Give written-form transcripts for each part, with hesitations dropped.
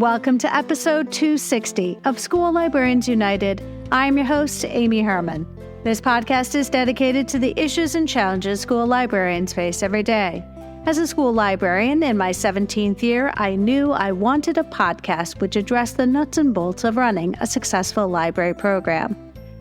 Welcome to episode 260 of School Librarians United. I'm your host, Amy Herman. This podcast is dedicated to the issues and challenges school librarians face every day. As a school librarian in my 17th year, I knew I wanted a podcast which addressed the nuts and bolts of running a successful library program.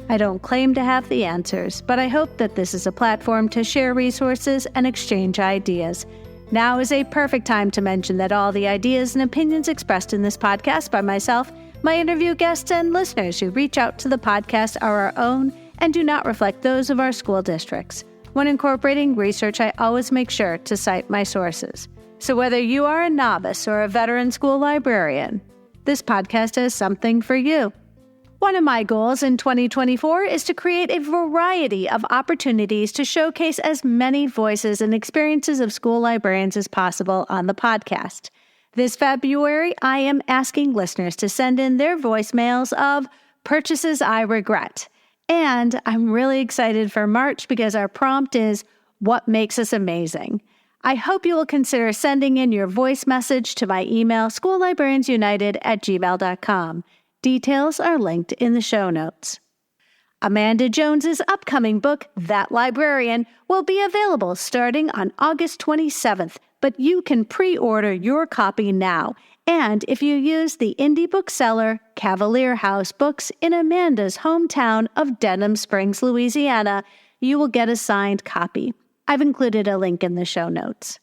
I don't claim to have the answers, but I hope that this is a platform to share resources and exchange ideas. Now is a perfect time to mention that all the ideas and opinions expressed in this podcast by myself, my interview guests, and listeners who reach out to the podcast are our own and do not reflect those of our school districts. When incorporating research, I always make sure to cite my sources. So whether you are a novice or a veteran school librarian, this podcast has something for you. One of my goals in 2024 is to create a variety of opportunities to showcase as many voices and experiences of school librarians as possible on the podcast. This February, I am asking listeners to send in their voicemails of purchases I regret. And I'm really excited for March because our prompt is, what makes us amazing? I hope you will consider sending in your voice message to my email, schoollibrariansunited@gmail.com. Details are linked in the show notes. Amanda Jones's upcoming book, That Librarian, will be available starting on August 27th, but you can pre-order your copy now. And if you use the indie bookseller Cavalier House Books in Amanda's hometown of Denham Springs, Louisiana, you will get a signed copy. I've included a link in the show notes.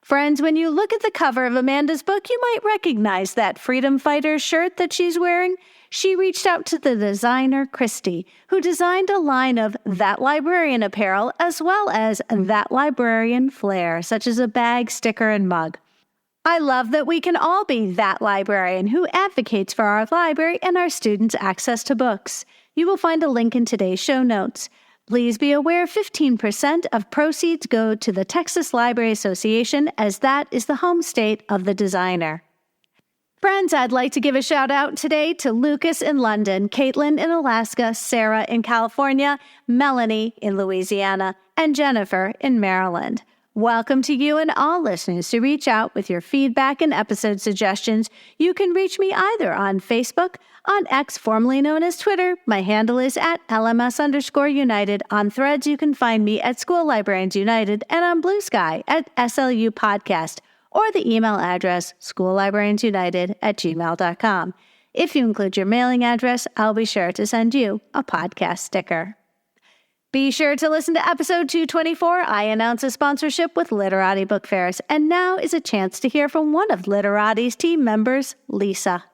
Friends, when you look at the cover of Amanda's book, you might recognize that freedom fighter shirt that she's wearing. She reached out to the designer, Christy, who designed a line of That Librarian apparel as well as That Librarian flair, such as a bag, sticker, and mug. I love that we can all be that librarian who advocates for our library and our students' access to books. You will find a link in today's show notes. Please be aware 15% of proceeds go to the Texas Library Association, as that is the home state of the designer. Friends, I'd like to give a shout out today to Lucas in London, Caitlin in Alaska, Sarah in California, Melanie in Louisiana, and Jennifer in Maryland. Welcome to you and all listeners to reach out with your feedback and episode suggestions. You can reach me either on Facebook, on X, formerly known as Twitter. My handle is at @LMS_United. On Threads, you can find me at School Librarians United, and on Blue Sky at SLU Podcast, or the email address schoollibrariansunited@gmail.com. If you include your mailing address, I'll be sure to send you a podcast sticker. Be sure to listen to episode 224. I announce a sponsorship with Literati Book Fairs, and now is a chance to hear from one of Literati's team members, Lisa.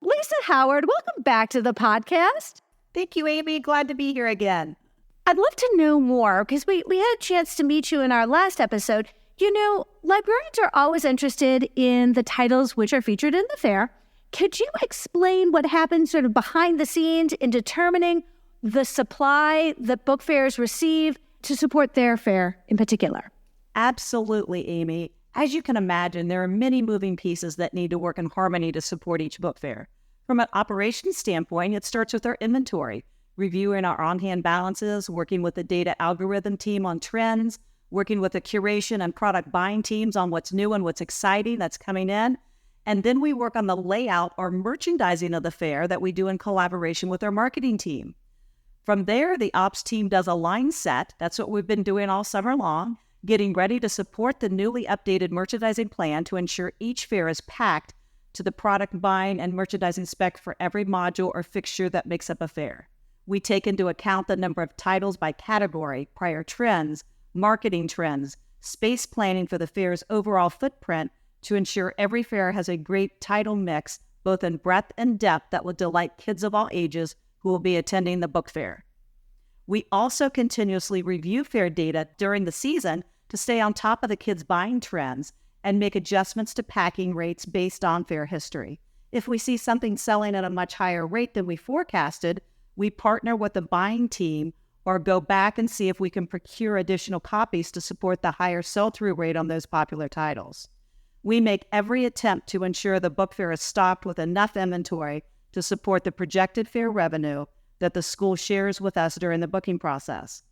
Lisa Howard, welcome back to the podcast. Thank you, Amy. Glad to be here again. I'd love to know more, because we had a chance to meet you in our last episode. You know, librarians are always interested in the titles which are featured in the fair. Could you explain what happens sort of behind the scenes in determining the supply that book fairs receive to support their fair in particular? Absolutely, Amy. As you can imagine, there are many moving pieces that need to work in harmony to support each book fair. From an operations standpoint, it starts with our inventory, reviewing our on-hand balances, working with the data algorithm team on trends, working with the curation and product buying teams on what's new and what's exciting that's coming in. And then we work on the layout or merchandising of the fair that we do in collaboration with our marketing team. From there, the ops team does a line set. That's what we've been doing all summer long, getting ready to support the newly updated merchandising plan to ensure each fair is packed to the product buying and merchandising spec for every module or fixture that makes up a fair. We take into account the number of titles by category, prior trends, marketing trends, space planning for the fair's overall footprint to ensure every fair has a great title mix, both in breadth and depth, that will delight kids of all ages who will be attending the book fair. We also continuously review fair data during the season to stay on top of the kids' buying trends and make adjustments to packing rates based on fair history. If we see something selling at a much higher rate than we forecasted, we partner with the buying team or go back and see if we can procure additional copies to support the higher sell-through rate on those popular titles. We make every attempt to ensure the book fair is stocked with enough inventory to support the projected fair revenue that the school shares with us during the booking process.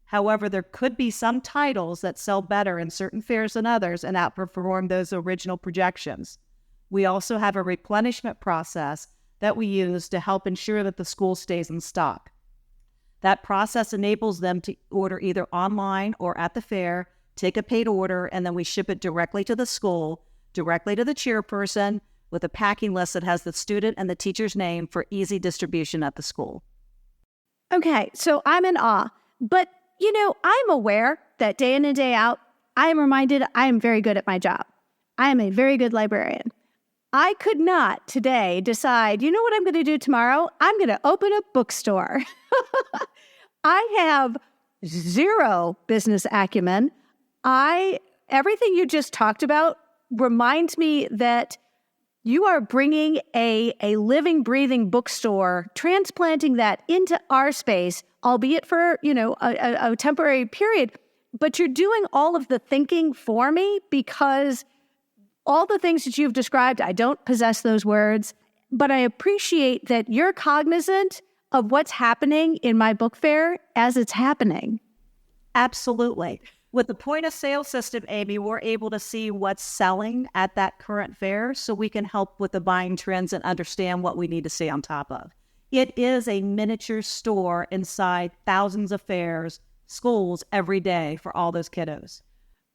However, there could be some titles that sell better in certain fairs than others and outperform those original projections. We also have a replenishment process that we use to help ensure that the school stays in stock. That process enables them to order either online or at the fair, take a paid order, and then we ship it directly to the school, directly to the chairperson, with a packing list that has the student and the teacher's name for easy distribution at the school. Okay, so I'm in awe. But, I'm aware that day in and day out, I am reminded I am very good at my job. I am a very good librarian. I could not today decide, you know what I'm going to do tomorrow? I'm going to open a bookstore. I have zero business acumen. Everything you just talked about reminds me that you are bringing a living, breathing bookstore, transplanting that into our space, albeit for, a temporary period. But you're doing all of the thinking for me because all the things that you've described, I don't possess those words, but I appreciate that you're cognizant of what's happening in my book fair as it's happening. Absolutely. With the point of sale system, Amy, we're able to see what's selling at that current fair so we can help with the buying trends and understand what we need to stay on top of. It is a miniature store inside thousands of fairs, schools every day for all those kiddos.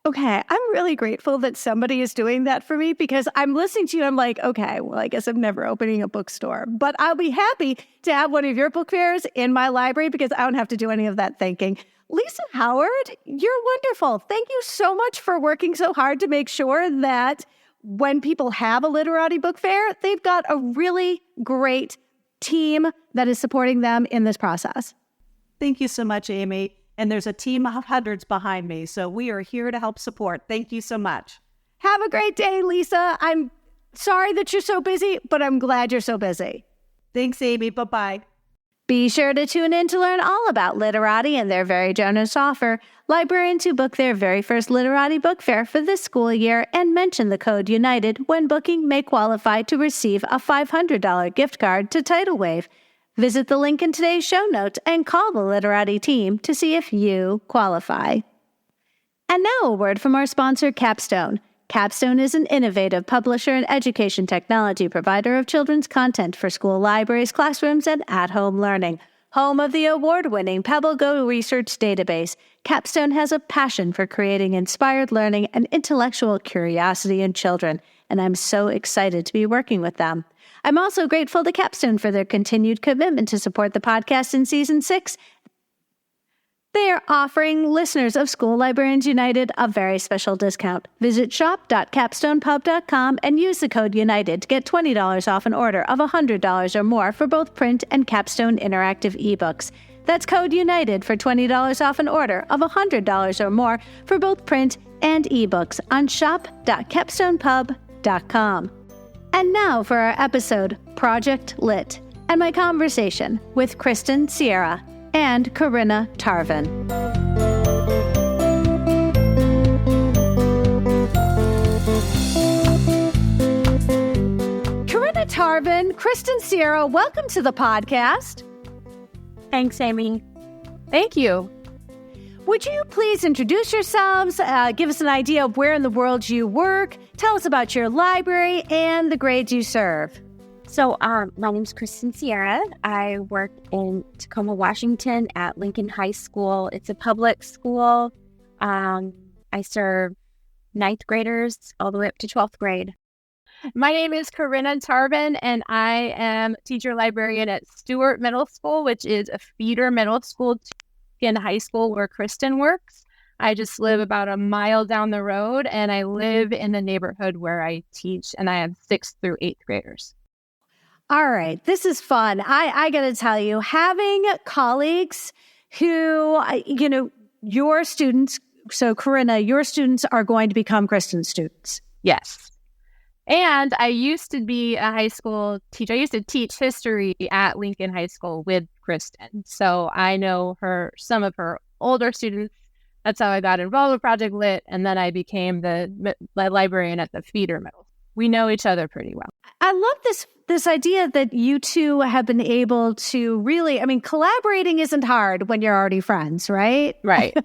Okay, I'm really grateful that somebody is doing that for me because I'm listening to you. I'm like, okay, well, I guess I'm never opening a bookstore, but I'll be happy to have one of your book fairs in my library because I don't have to do any of that thinking. Lisa Howard, you're wonderful. Thank you so much for working so hard to make sure that when people have a Literati Book Fair, they've got a really great team that is supporting them in this process. Thank you so much, Amy. And there's a team of hundreds behind me, so we are here to help support. Thank you so much. Have a great day, Lisa. I'm sorry that you're so busy, but I'm glad you're so busy. Thanks, Amy. Bye-bye. Be sure to tune in to learn all about Literati and their very generous offer. Librarians who book their very first Literati Book Fair for this school year and mention the code UNITED when booking may qualify to receive a $500 gift card to Titlewave. Visit the link in today's show notes and call the Literati team to see if you qualify. And now a word from our sponsor, Capstone. Capstone is an innovative publisher and education technology provider of children's content for school libraries, classrooms, and at-home learning. Home of the award-winning Pebble Go research database, Capstone has a passion for creating inspired learning and intellectual curiosity in children, and I'm so excited to be working with them. I'm also grateful to Capstone for their continued commitment to support the podcast in Season 6. They are offering listeners of School Librarians United a very special discount. Visit shop.capstonepub.com and use the code UNITED to get $20 off an order of $100 or more for both print and Capstone interactive ebooks. That's code UNITED for $20 off an order of $100 or more for both print and ebooks on shop.capstonepub.com. And now for our episode, Project Lit, and my conversation with Kristin Sierra and Carinna Tarvin. Carinna Tarvin, Kristin Sierra, welcome to the podcast. Thanks, Amy. Thank you. Would you please introduce yourselves, give us an idea of where in the world you work, tell us about your library and the grades you serve. So my name's Kristin Sierra. I work in Tacoma, Washington at Lincoln High School. It's a public school. I serve 9th graders all the way up to 12th grade. My name is Carinna Tarvin, and I am teacher librarian at Stewart Middle School, which is a feeder middle school in high school where Kristin works. I just live about a mile down the road, and I live in the neighborhood where I teach, and I have 6th through 8th graders. All right, this is fun. I got to tell you, having colleagues who, your students, so Carinna, your students are going to become Kristin's students. Yes. And I used to be a high school teacher. I used to teach history at Lincoln High School with Kristin. So I know some of her older students. That's how I got involved with Project Lit. And then I became the librarian at the feeder middle. We know each other pretty well. I love this idea that you two have been able to really, collaborating isn't hard when you're already friends, right? Right.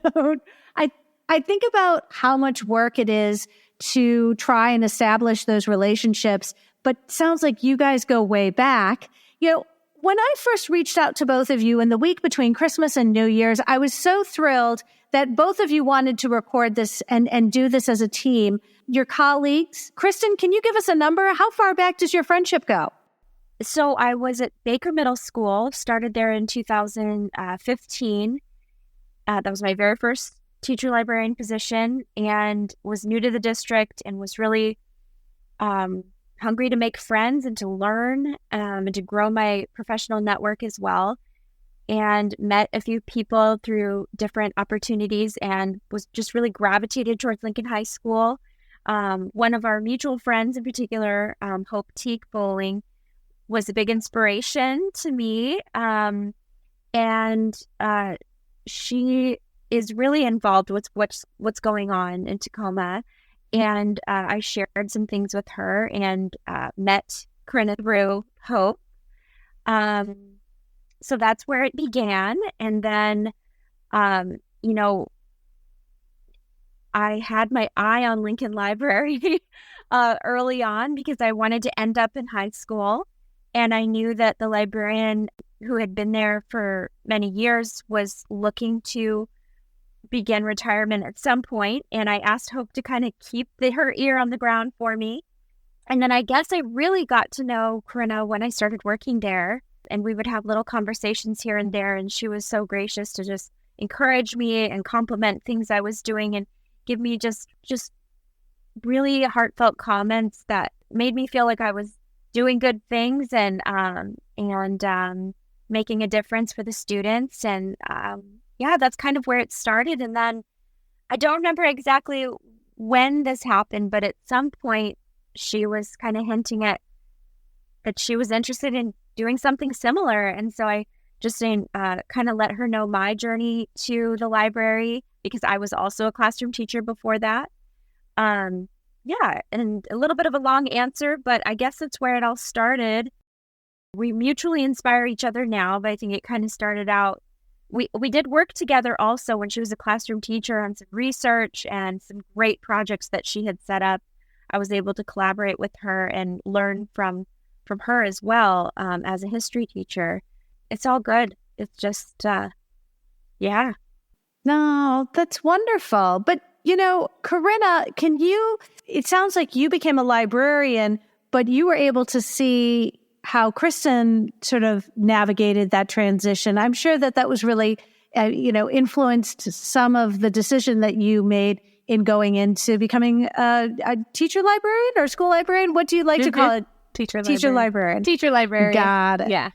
I think about how much work it is to try and establish those relationships. But sounds like you guys go way back. When I first reached out to both of you in the week between Christmas and New Year's, I was so thrilled that both of you wanted to record this and do this as a team. Your colleagues, Kristin, can you give us a number? How far back does your friendship go? So I was at Baker Middle School, started there in 2015. That was my very first teacher librarian position, and was new to the district and was really hungry to make friends and to learn and to grow my professional network as well, and met a few people through different opportunities and was just really gravitated towards Lincoln High School. One of our mutual friends in particular, Hope Teague Bowling, was a big inspiration to me. And she is really involved with what's going on in Tacoma. And I shared some things with her and met Carinna through Hope. So that's where it began. And then, I had my eye on Lincoln Library early on because I wanted to end up in high school. And I knew that the librarian who had been there for many years was looking to begin retirement at some point. And I asked Hope to kind of keep her ear on the ground for me. And then I guess I really got to know Carinna when I started working there. And we would have little conversations here and there. And she was so gracious to just encourage me and compliment things I was doing and give me just really heartfelt comments that made me feel like I was doing good things and making a difference for the students. And that's kind of where it started. And then I don't remember exactly when this happened, but at some point she was kind of hinting at that she was interested in doing something similar. And so I just kind of let her know my journey to the library, because I was also a classroom teacher before that. And a little bit of a long answer, but I guess that's where it all started. We mutually inspire each other now, but I think it kind of started out. We did work together also when she was a classroom teacher on some research and some great projects that she had set up. I was able to collaborate with her and learn from her as well as a history teacher. It's all good. It's just, No, that's wonderful. But Carinna, it sounds like you became a librarian, but you were able to see how Kristin sort of navigated that transition. I'm sure that was really, influenced some of the decision that you made in going into becoming a teacher librarian or school librarian. What do you like to call it? Teacher librarian. Teacher librarian. Got it. Yeah.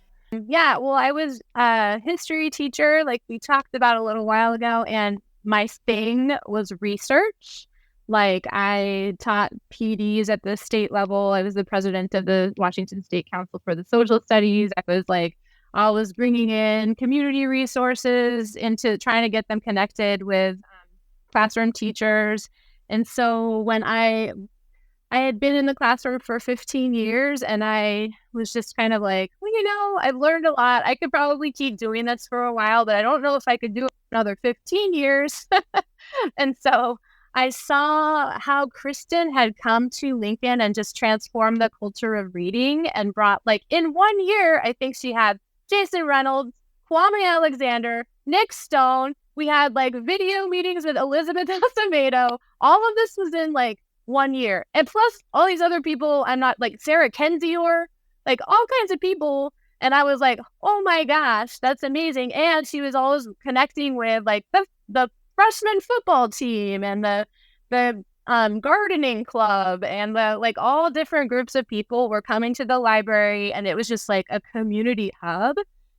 Yeah. Well, I was a history teacher, like we talked about a little while ago, and my thing was research. Like I taught PDs at the state level. I was the president of the Washington State Council for the Social Studies. I was bringing in community resources into trying to get them connected with classroom teachers. And so when I had been in the classroom for 15 years and I was just kind of like, I've learned a lot. I could probably keep doing this for a while, but I don't know if I could do it another 15 years. And so I saw how Kristin had come to Lincoln and just transformed the culture of reading and brought, in 1 year, I think she had Jason Reynolds, Kwame Alexander, Nick Stone. We had video meetings with Elizabeth Acevedo. All of this was in 1 year. And plus all these other people, I'm not Sarah Kendzior, all kinds of people. And I was like, oh my gosh, that's amazing. And she was always connecting with the freshman football team and the gardening club and the all different groups of people were coming to the library, and it was just a community hub.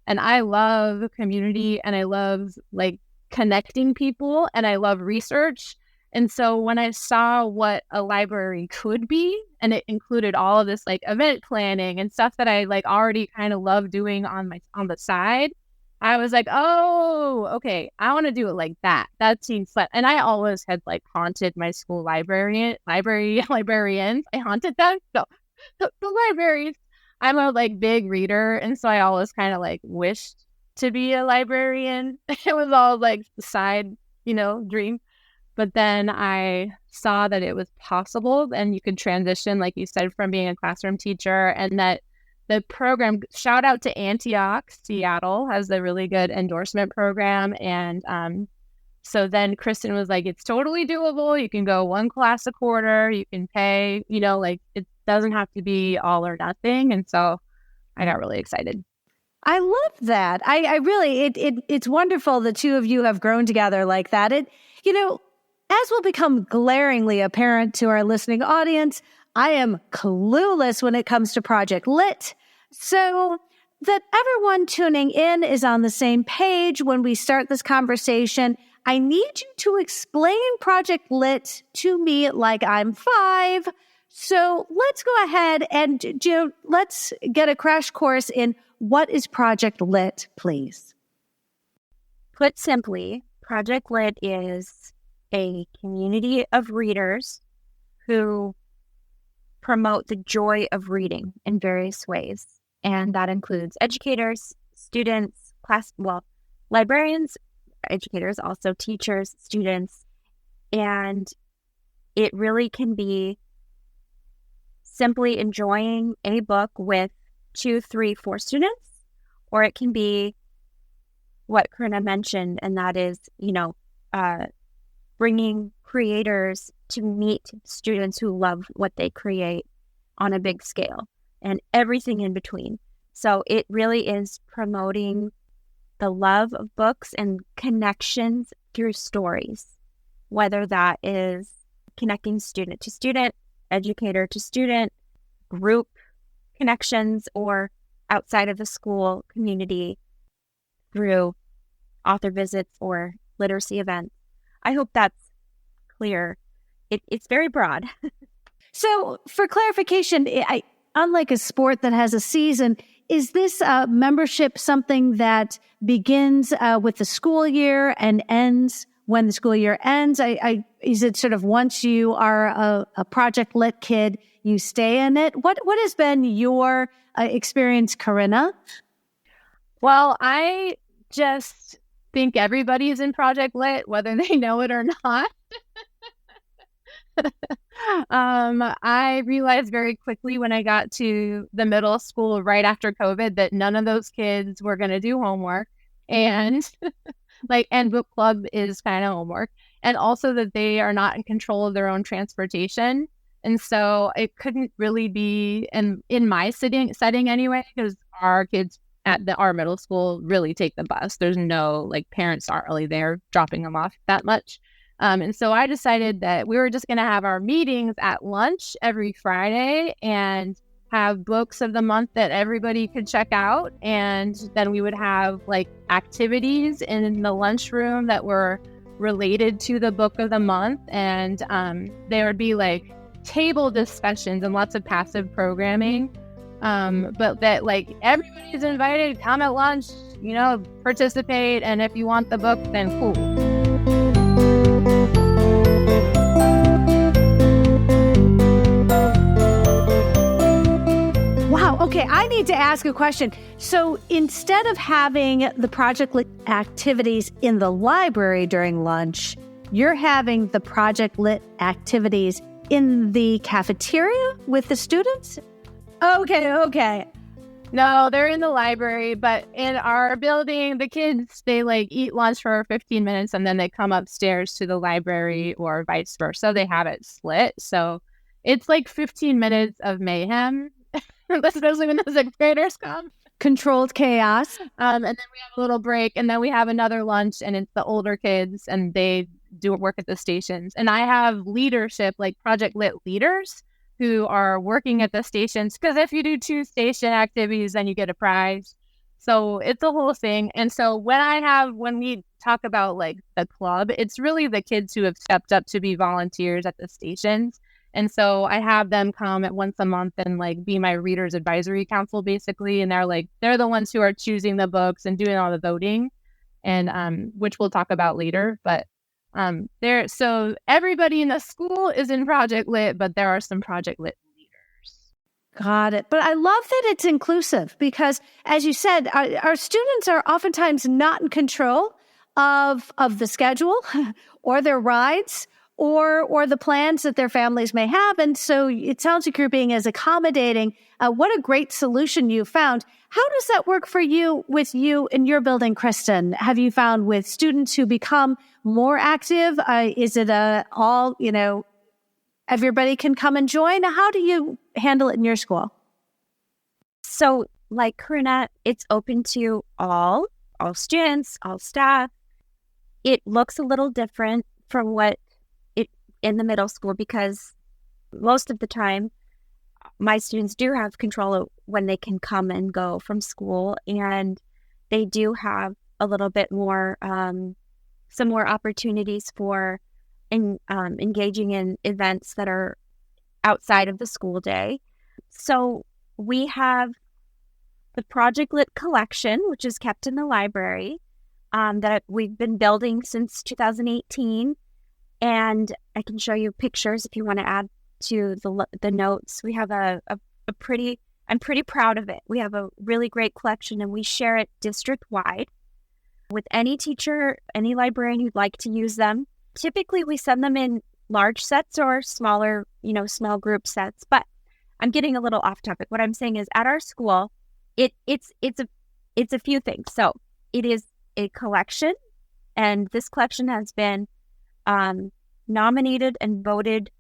And I love community, and I love connecting people, and I love research. And so when I saw what a library could be, and it included all of this event planning and stuff that I already kind of love doing on the side, I was like, oh, okay, I want to do it like that. That seems fun. And I always had haunted my school librarians. I haunted them. So the libraries. I'm a big reader, and so I always kind of wished to be a librarian. It was all the side, dream. But then I saw that it was possible and you could transition, like you said, from being a classroom teacher, and that the program, shout out to Antioch, Seattle, has a really good endorsement program. And so then Kristin was like, it's totally doable. You can go one class a quarter. You can pay, like it doesn't have to be all or nothing. And so I got really excited. I love that. I really, it's wonderful the two of you have grown together like that. As will become glaringly apparent to our listening audience, I am clueless when it comes to Project Lit. So that everyone tuning in is on the same page when we start this conversation, I need you to explain Project Lit to me like I'm 5. So let's go ahead and let's get a crash course in what is Project Lit, please. Put simply, Project Lit is a community of readers who promote the joy of reading in various ways. And that includes educators, students, librarians, educators, also teachers, students. And it really can be simply enjoying a book with 2, 3, 4 students, or it can be what Carinna mentioned, and that is, bringing creators to meet students who love what they create on a big scale and everything in between. So it really is promoting the love of books and connections through stories, whether that is connecting student to student, educator to student, group connections, or outside of the school community through author visits or literacy events. I hope that's clear. It's very broad. So for clarification, unlike a sport that has a season, is this membership something that begins with the school year and ends when the school year ends? Is it sort of once you are a Project Lit kid, you stay in it? What has been your experience, Carinna? Well, I just think everybody's in Project Lit, whether they know it or not. I realized very quickly when I got to the middle school right after COVID that none of those kids were going to do homework, and and book club is kind of homework, and also that they are not in control of their own transportation. And so it couldn't really be in my setting anyway, because our kids at our middle school really take the bus. There's no, parents aren't really there dropping them off that much. And so I decided that we were just going to have our meetings at lunch every Friday and have books of the month that everybody could check out. And then we would have activities in the lunchroom that were related to the book of the month. And there would be table discussions and lots of passive programming. But that everybody's invited, come at lunch, participate. And if you want the book, then cool. Wow. Okay. I need to ask a question. So instead of having the Project Lit activities in the library during lunch, you're having the Project Lit activities in the cafeteria with the students? Okay. No, they're in the library, but in our building, the kids, they eat lunch for 15 minutes and then they come upstairs to the library or vice versa. They have it split. So it's 15 minutes of mayhem, especially when the 6th graders come. Controlled chaos. And then we have a little break, and then we have another lunch, and it's the older kids, and they do work at the stations. And I have leadership, Project Lit leaders who are working at the stations, because if you do 2 station activities, then you get a prize. So it's a whole thing. And so when we talk about the club, it's really the kids who have stepped up to be volunteers at the stations. And so I have them come at once a month and be my readers advisory council basically. And they're the ones who are choosing the books and doing all the voting, and which we'll talk about later. But so everybody in the school is in Project Lit, but there are some Project Lit leaders. Got it. But I love that it's inclusive because, as you said, our students are oftentimes not in control of the schedule or their rides or the plans that their families may have. And so it sounds like you're being as accommodating. What a great solution you found. How does that work for you with you in your building, Kristin? Have you found with students who become more active? Is it all, everybody can come and join? How do you handle it in your school? So like Carinna, it's open to all students, all staff. It looks a little different from what it in the middle school, because most of the time my students do have control of when they can come and go from school, and they do have a little bit more, some more opportunities for engaging in events that are outside of the school day. So we have the Project Lit collection, which is kept in the library, that we've been building since 2018. And I can show you pictures if you want to add to the notes. We have I'm pretty proud of it. We have a really great collection, and we share it district-wide with any teacher, any librarian who'd like to use them. Typically, we send them in large sets or smaller, small group sets. But I'm getting a little off topic. What I'm saying is, at our school, it's a few things. So it is a collection, and this collection has been nominated and voted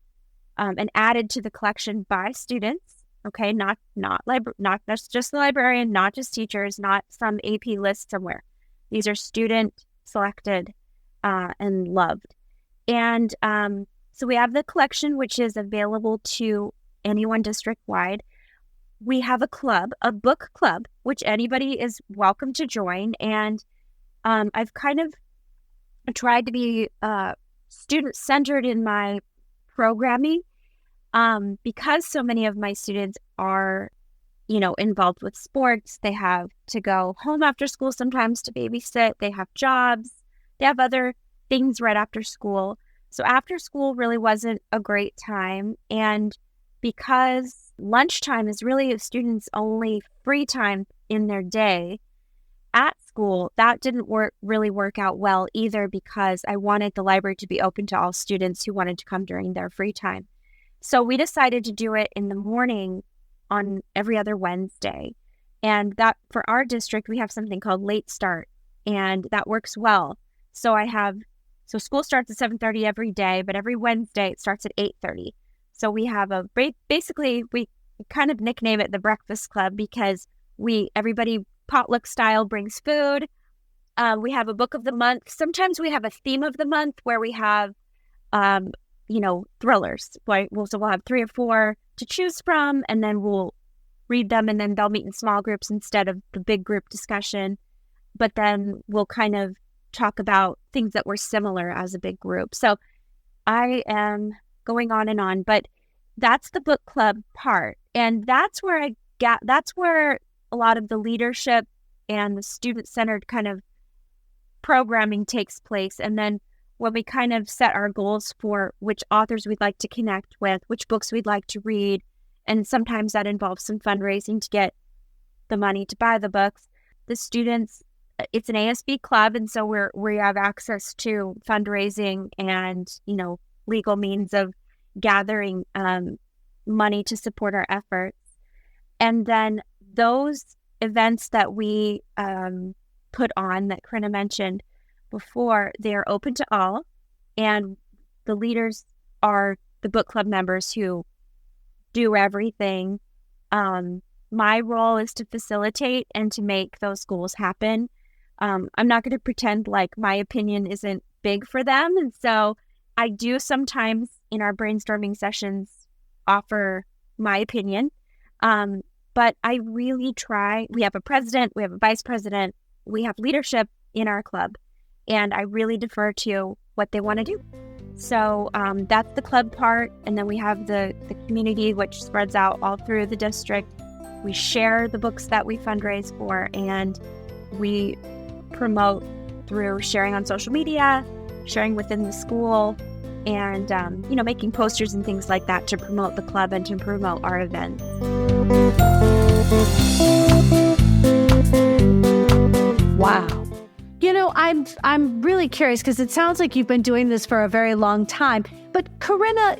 and added to the collection by students. Okay, not just the librarian, not just teachers, not some AP list somewhere. These are student selected and loved. And so we have the collection, which is available to anyone district-wide. We have a club, a book club, which anybody is welcome to join. And I've kind of tried to be student-centered in my programming because so many of my students are, involved with sports. They have to go home after school sometimes to babysit. They have jobs. They have other things right after school. So after school really wasn't a great time. And because lunchtime is really a student's only free time in their day at school, that didn't really work out well either, because I wanted the library to be open to all students who wanted to come during their free time. So we decided to do it in the morning on every other Wednesday. And that for our district, we have something called late start, and that works well. So school starts at 7:30 every day, but every Wednesday it starts at 8:30. So we have basically we kind of nickname it the Breakfast Club, because everybody potluck style brings food. We have a book of the month. Sometimes we have a theme of the month where we have, thrillers. So we'll have 3 or 4 to choose from, and then we'll read them, and then they'll meet in small groups instead of the big group discussion. But then we'll kind of talk about things that were similar as a big group. So I am going on and on, but that's the book club part. And that's where a lot of the leadership and the student-centered kind of programming takes place. And then when we kind of set our goals for which authors we'd like to connect with, which books we'd like to read, and sometimes that involves some fundraising to get the money to buy the books, the students, it's an ASB club, and so we have access to fundraising and, legal means of gathering money to support our efforts. And then those events that we put on that Carinna mentioned before, they're open to all, and the leaders are the book club members who do everything. My role is to facilitate and to make those goals happen. I'm not going to pretend like my opinion isn't big for them, and so I do sometimes in our brainstorming sessions offer my opinion. But I really try. We have a president, we have a vice president, we have leadership in our club, and I really defer to what they want to do. So that's the club part. And then we have the community, which spreads out all through the district. We share the books that we fundraise for, and we promote through sharing on social media, sharing within the school, and making posters and things like that to promote the club and to promote our events. Wow. I'm really curious because it sounds like you've been doing this for a very long time. But Carinna,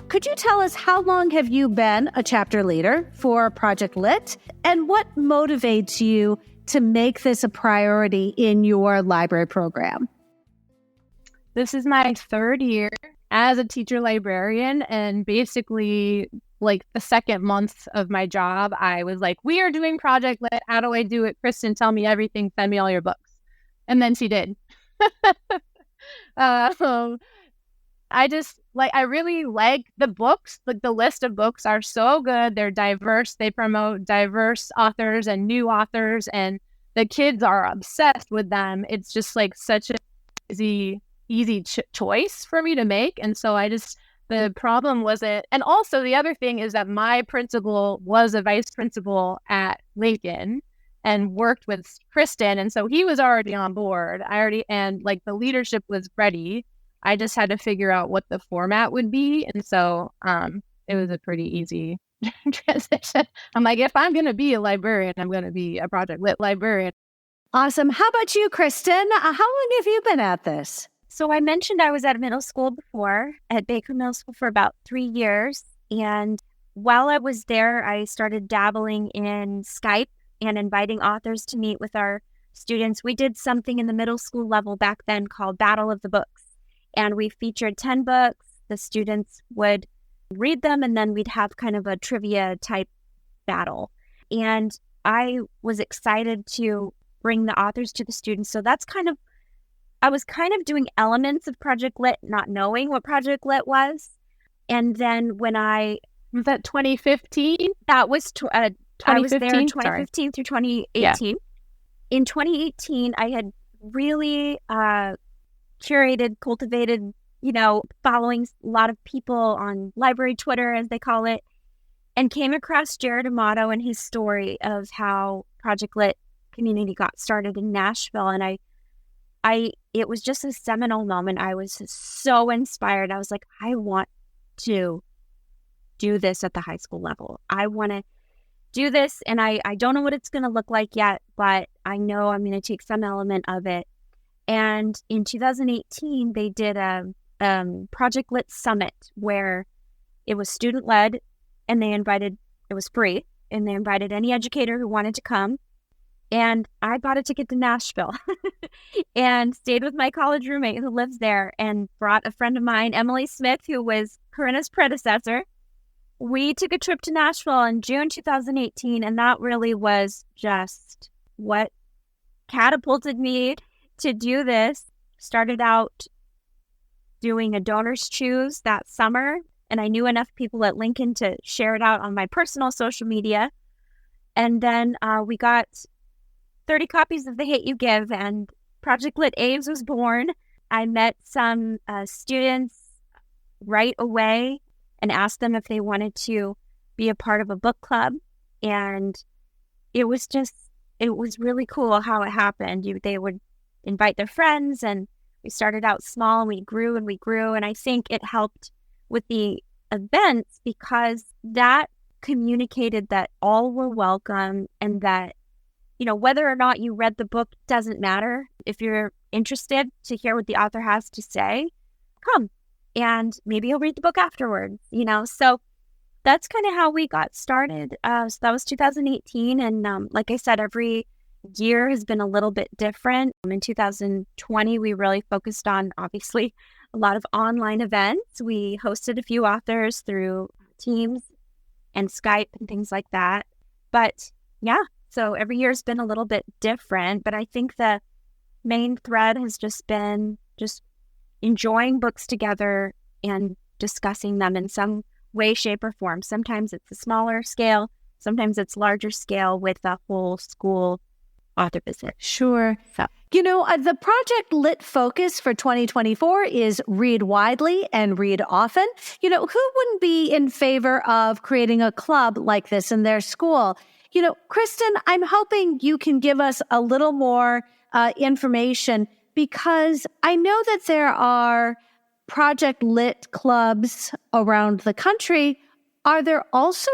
could you tell us how long have you been a chapter leader for Project Lit, and what motivates you to make this a priority in your library program? This is my third year as a teacher librarian, and basically like the second month of my job, I was like, we are doing Project Lit. How do I do it? Kristin, tell me everything. Send me all your books. And then she did. I really like the books. Like the list of books are so good. They're diverse. They promote diverse authors and new authors, and the kids are obsessed with them. It's just like such an easy choice for me to make. And so the problem wasn't, and also the other thing is that my principal was a vice principal at Lincoln and worked with Kristin. And so he was already on board. And like the leadership was ready. I just had to figure out what the format would be. And so it was a pretty easy transition. I'm like, if I'm going to be a librarian, I'm going to be a Project Lit librarian. Awesome. How about you, Kristin? How long have you been at this? So I mentioned I was at middle school before, at Baker Middle School for about 3 years. And while I was there, I started dabbling in Skype and inviting authors to meet with our students. We did something in the middle school level back then called Battle of the Books. And we featured 10 books. The students would read them, and then we'd have kind of a trivia type battle. And I was excited to bring the authors to the students. So I was kind of doing elements of Project Lit, not knowing what Project Lit was. And then when was that 2015? That was, I was there in 2015 through 2018. Yeah. In 2018, I had really curated, cultivated, following a lot of people on library Twitter, as they call it, and came across Jared Amato and his story of how Project Lit community got started in Nashville. And it was just a seminal moment. I was so inspired. I was like, I want to do this at the high school level. I want to do this, and I don't know what it's going to look like yet, but I know I'm going to take some element of it. And in 2018, they did a Project Lit Summit where it was student-led, and it was free, and they invited any educator who wanted to come. And I bought a ticket to Nashville and stayed with my college roommate who lives there, and brought a friend of mine, Emily Smith, who was Carinna's predecessor. We took a trip to Nashville in June 2018, and that really was just what catapulted me to do this. Started out doing a Donors Choose that summer, and I knew enough people at Lincoln to share it out on my personal social media. And then we got 30 copies of The Hate You Give, and Project Lit Aves was born. I met some students right away and asked them if they wanted to be a part of a book club. And it was really cool how it happened. They would invite their friends, and we started out small, and we grew and we grew. And I think it helped with the events because that communicated that all were welcome, and that whether or not you read the book doesn't matter. If you're interested to hear what the author has to say, come, and maybe you'll read the book afterwards, So that's kind of how we got started. So that was 2018. And like I said, every year has been a little bit different. In 2020, we really focused on, obviously, a lot of online events. We hosted a few authors through Teams and Skype and things like that. But yeah. So every year has been a little bit different, but I think the main thread has just been enjoying books together and discussing them in some way, shape, or form. Sometimes it's a smaller scale, sometimes it's larger scale with a whole school author visit. Sure. So, the Project Lit focus for 2024 is read widely and read often. Who wouldn't be in favor of creating a club like this in their school? Kristin, I'm hoping you can give us a little more information, because I know that there are Project Lit clubs around the country. Are there also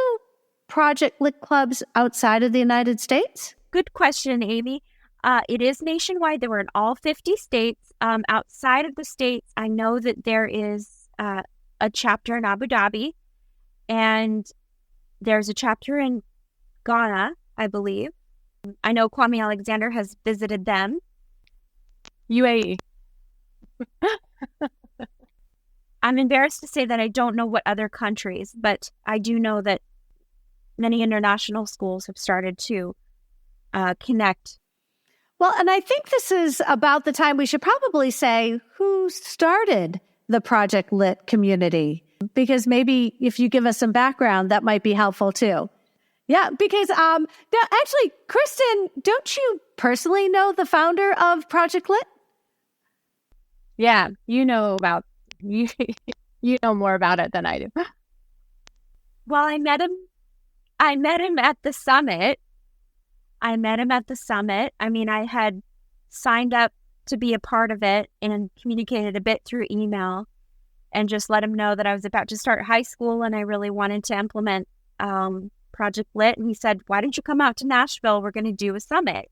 Project Lit clubs outside of the United States? Good question, Amy. It is nationwide. They were in all 50 states. Outside of the states, I know that there is a chapter in Abu Dhabi, and there's a chapter in Ghana, I believe. I know Kwame Alexander has visited them. UAE. I'm embarrassed to say that I don't know what other countries, but I do know that many international schools have started to connect. Well, and I think this is about the time we should probably say who started the Project Lit community, because maybe if you give us some background, that might be helpful too. Yeah, because now actually, Kristin, don't you personally know the founder of Project Lit? Yeah, you know more about it than I do. Well, I met him at the summit. I mean, I had signed up to be a part of it and communicated a bit through email and just let him know that I was about to start high school and I really wanted to implement Project Lit. And he said, why don't you come out to Nashville? We're going to do a summit.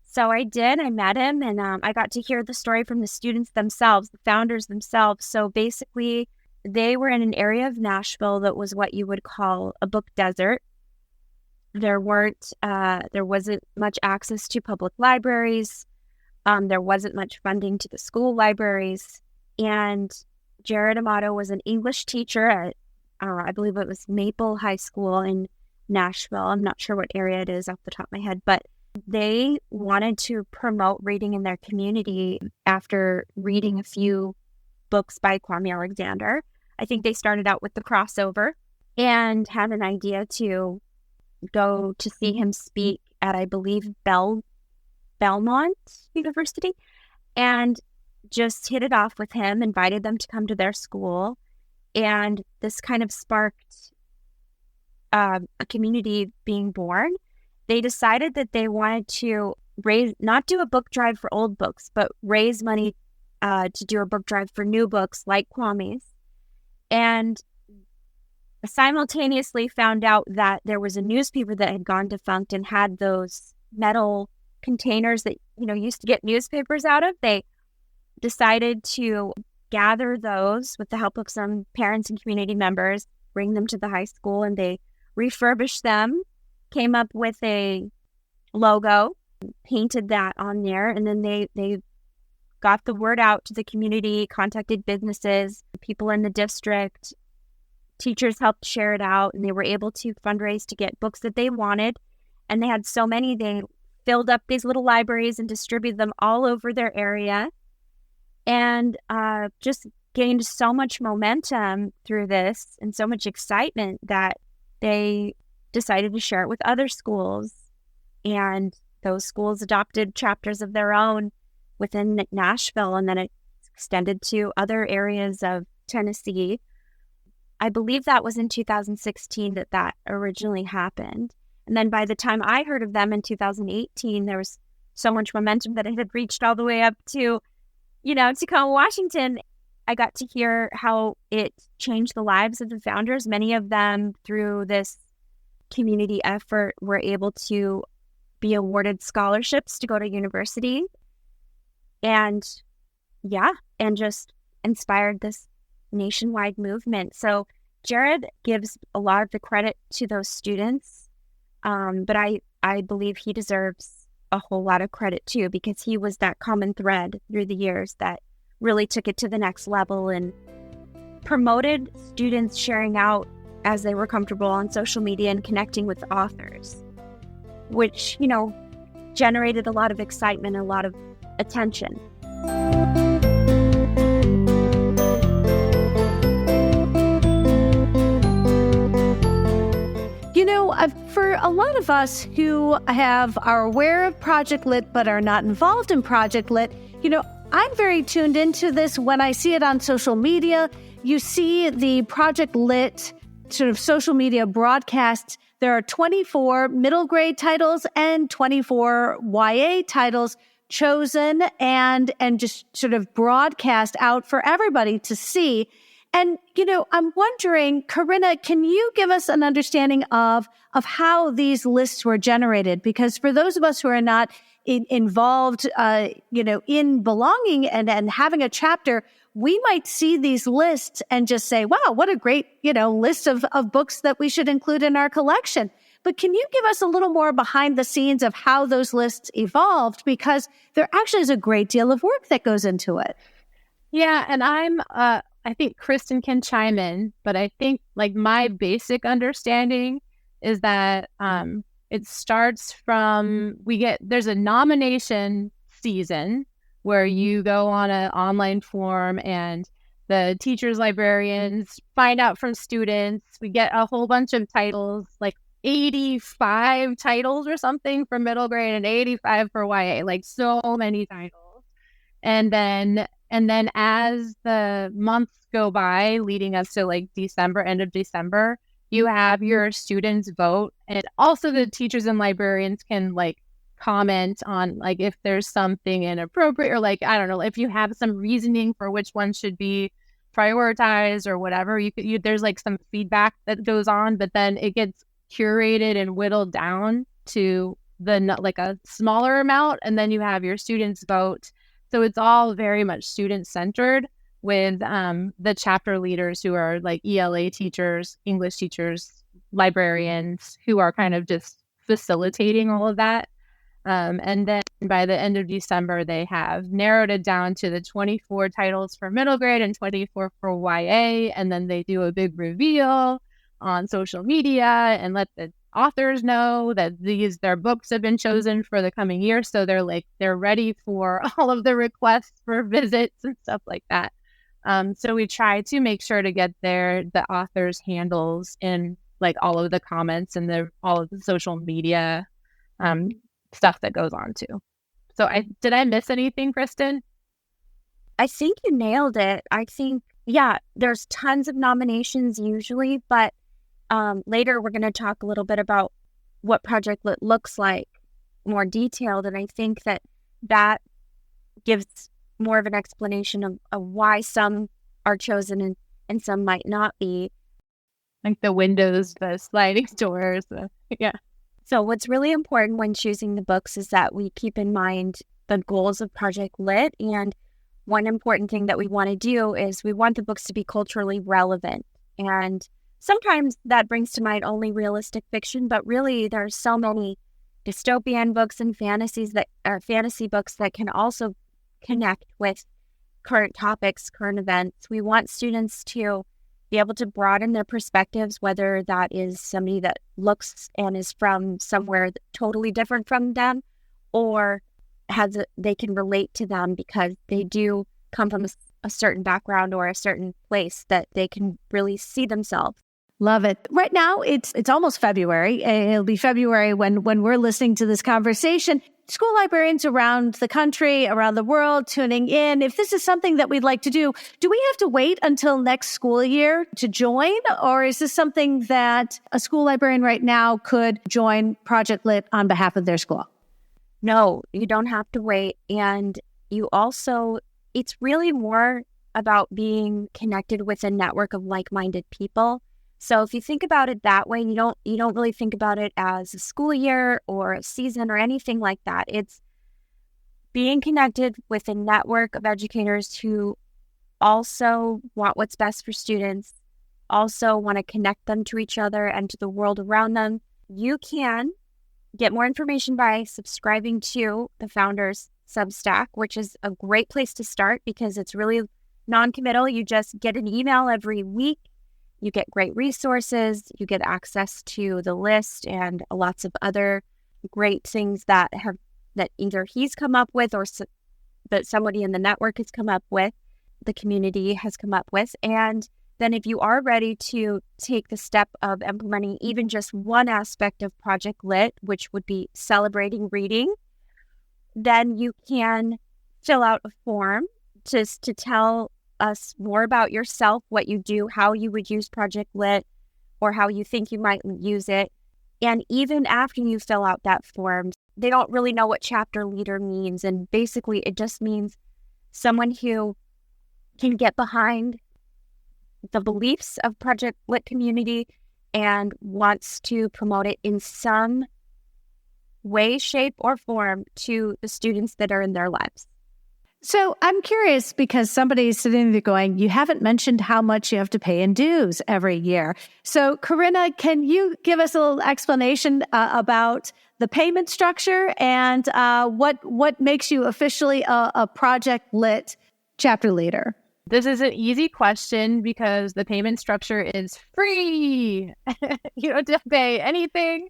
So I did. I met him, and I got to hear the story from the students themselves, the founders themselves. So basically, they were in an area of Nashville that was what you would call a book desert. There wasn't much access to public libraries. There wasn't much funding to the school libraries. And Jared Amato was an English teacher at, I believe it was Maple High School in Nashville. I'm not sure what area it is off the top of my head, but they wanted to promote reading in their community after reading a few books by Kwame Alexander. I think they started out with The Crossover and had an idea to go to see him speak at, I believe, Belmont University, and just hit it off with him, invited them to come to their school. And this kind of sparked a community being born. They decided that they wanted to not do a book drive for old books, but raise money to do a book drive for new books like Kwame's. And simultaneously found out that there was a newspaper that had gone defunct and had those metal containers that, used to get newspapers out of. They decided to gather those with the help of some parents and community members, bring them to the high school, and they refurbished them, came up with a logo, painted that on there, and then they got the word out to the community, contacted businesses, people in the district. Teachers helped share it out, and they were able to fundraise to get books that they wanted. And they had so many, they filled up these little libraries and distributed them all over their area, and just gained so much momentum through this and so much excitement that they decided to share it with other schools. And those schools adopted chapters of their own within Nashville, and then it extended to other areas of Tennessee. I believe that was in 2016 that originally happened. And then by the time I heard of them in 2018, there was so much momentum that it had reached all the way up to, Tacoma, Washington. I got to hear how it changed the lives of the founders. Many of them, through this community effort, were able to be awarded scholarships to go to university. And just inspired this nationwide movement. So Jared gives a lot of the credit to those students, but I believe he deserves a whole lot of credit too, because he was that common thread through the years that really took it to the next level and promoted students sharing out as they were comfortable on social media and connecting with authors, which, generated a lot of excitement, a lot of attention. For a lot of us who are aware of Project Lit but are not involved in Project Lit, I'm very tuned into this when I see it on social media. You see the Project Lit sort of social media broadcasts. There are 24 middle grade titles and 24 YA titles chosen and just sort of broadcast out for everybody to see. And, I'm wondering, Carinna, can you give us an understanding of how these lists were generated? Because for those of us who are not involved, in belonging and having a chapter, we might see these lists and just say, wow, what a great, list of books that we should include in our collection. But can you give us a little more behind the scenes of how those lists evolved? Because there actually is a great deal of work that goes into it. Yeah, and I think Kristin can chime in, but I think like my basic understanding is that it starts from there's a nomination season where you go on an online form and the teachers, librarians find out from students. We get a whole bunch of titles, like 85 titles or something for middle grade and 85 for YA, like so many titles. And then as the months go by, leading us to like December, end of December, you have your students vote, and also the teachers and librarians can like comment on like if there's something inappropriate or like, I don't know, if you have some reasoning for which one should be prioritized or whatever. There's like some feedback that goes on, but then it gets curated and whittled down to like a smaller amount, and then you have your students vote. So it's all very much student centered, with the chapter leaders who are like ELA teachers, English teachers, librarians, who are kind of just facilitating all of that. And then by the end of December, they have narrowed it down to the 24 titles for middle grade and 24 for YA. And then they do a big reveal on social media and let the authors know that their books have been chosen for the coming year. So they're ready for all of the requests for visits and stuff like that. So we try to make sure to get the authors' handles in like all of the comments and all of the social media stuff that goes on too. So did I miss anything, Kristin? I think you nailed it. I think, yeah, there's tons of nominations usually, but later we're going to talk a little bit about what Project Lit looks like more detailed. And I think that gives more of an explanation of why some are chosen and some might not be. Like the windows, the sliding doors. Yeah. So what's really important when choosing the books is that we keep in mind the goals of Project Lit. And one important thing that we want to do is we want the books to be culturally relevant. And sometimes that brings to mind only realistic fiction, but really there's so many dystopian books and fantasy books that can also connect with current topics, current events. We want students to be able to broaden their perspectives, whether that is somebody that looks and is from somewhere totally different from them, or they can relate to them because they do come from a certain background or a certain place that they can really see themselves. Love it. Right now, it's almost February. It'll be February when we're listening to this conversation. School librarians around the country, around the world, tuning in. If this is something that we'd like to do we have to wait until next school year to join? Or is this something that a school librarian right now could join Project Lit on behalf of their school? No, you don't have to wait. And it's really more about being connected with a network of like-minded people. So if you think about it that way, you don't really think about it as a school year or a season or anything like that. It's being connected with a network of educators who also want what's best for students, also want to connect them to each other and to the world around them. You can get more information by subscribing to the Founders Substack, which is a great place to start because it's really non-committal. You just get an email every week. You get great resources, you get access to the list and lots of other great things that either he's come up with or that somebody in the network has come up with, the community has come up with. And then if you are ready to take the step of implementing even just one aspect of Project Lit, which would be celebrating reading, then you can fill out a form just to tell us more about yourself, what you do, how you would use Project Lit, or how you think you might use it. And even after you fill out that form, they don't really know what chapter leader means. And basically, it just means someone who can get behind the beliefs of Project Lit community and wants to promote it in some way, shape, or form to the students that are in their lives. So I'm curious because somebody's sitting there going, you haven't mentioned how much you have to pay in dues every year. So Carinna, can you give us a little explanation about the payment structure and what makes you officially a Project Lit chapter leader? This is an easy question because the payment structure is free. You don't have to pay anything.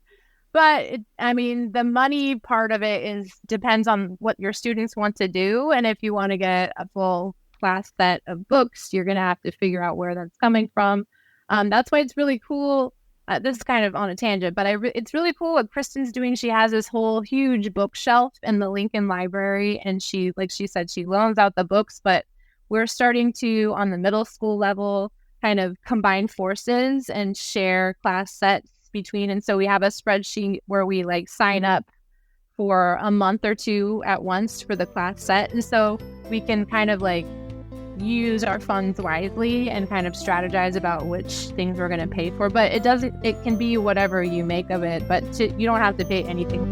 But the money part of it depends on what your students want to do. And if you want to get a full class set of books, you're going to have to figure out where that's coming from. That's why it's really cool. This is kind of on a tangent, but it's really cool what Kristin's doing. She has this whole huge bookshelf in the Lincoln Library. And she said, she loans out the books, but we're starting to, on the middle school level, kind of combine forces and share class sets between. And so we have a spreadsheet where we sign up for a month or two at once for the class set. And so we can kind of use our funds wisely and kind of strategize about which things we're going to pay for. But it can be whatever you make of it, but you don't have to pay anything.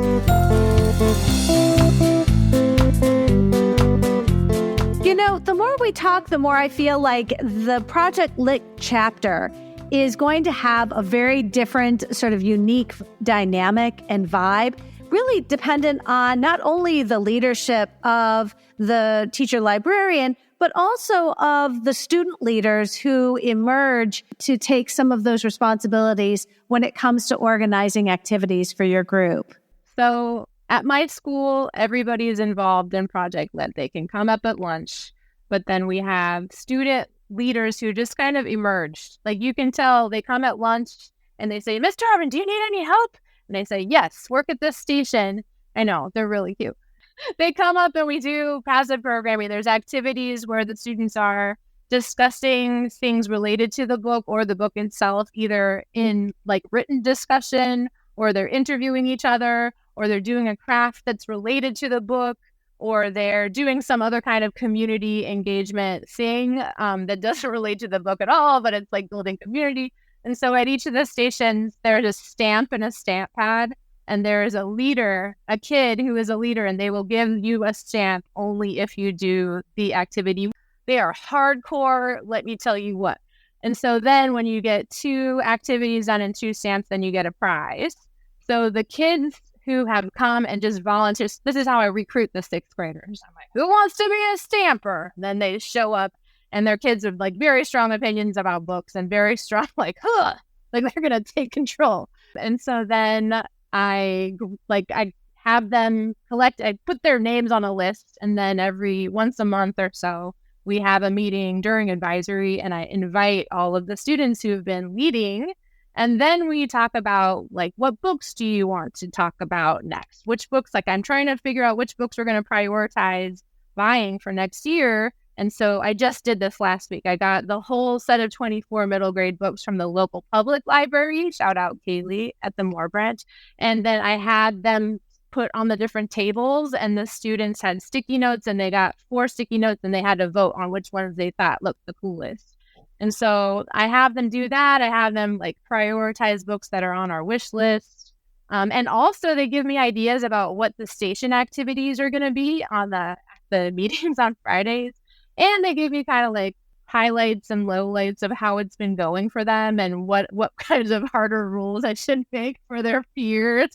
The more we talk, the more I feel like the Project Lit chapter is going to have a very different sort of unique dynamic and vibe, really dependent on not only the leadership of the teacher librarian, but also of the student leaders who emerge to take some of those responsibilities when it comes to organizing activities for your group. So at my school, everybody is involved in Project Lit. They can come up at lunch, but then we have student leaders who just kind of emerged. You can tell they come at lunch and they say, Ms. Tarvin, do you need any help? And I say, yes, work at this station. I know, they're really cute. They come up and we do passive programming. There's activities where the students are discussing things related to the book or the book itself, either in written discussion, or they're interviewing each other, or they're doing a craft that's related to the book, or they're doing some other kind of community engagement thing that doesn't relate to the book at all, but it's building community. And so at each of the stations, there's a stamp and a stamp pad, and there is a leader, a kid who is a leader, and they will give you a stamp only if you do the activity. They are hardcore, let me tell you what. And so then when you get 2 activities done and 2 stamps, then you get a prize. So the kids who have come and just volunteer, this is how I recruit the 6th graders. I'm like, who wants to be a stamper? And then they show up, and their kids have very strong opinions about books and very strong, they're going to take control. And so then I have them I put their names on a list, and then once a month or so, we have a meeting during advisory, and I invite all of the students who have been leading. And then we talk about what books do you want to talk about next? Which books, I'm trying to figure out which books we're going to prioritize buying for next year. And so I just did this last week. I got the whole set of 24 middle grade books from the local public library. Shout out Kaylee at the Moore branch. And then I had them put on the different tables, and the students had sticky notes, and they got 4 sticky notes, and they had to vote on which ones they thought looked the coolest. And so I have them do that. I have them prioritize books that are on our wish list. And also they give me ideas about what the station activities are going to be on the meetings on Fridays. And they give me kind of highlights and lowlights of how it's been going for them and what kinds of harder rules I should make for their peers,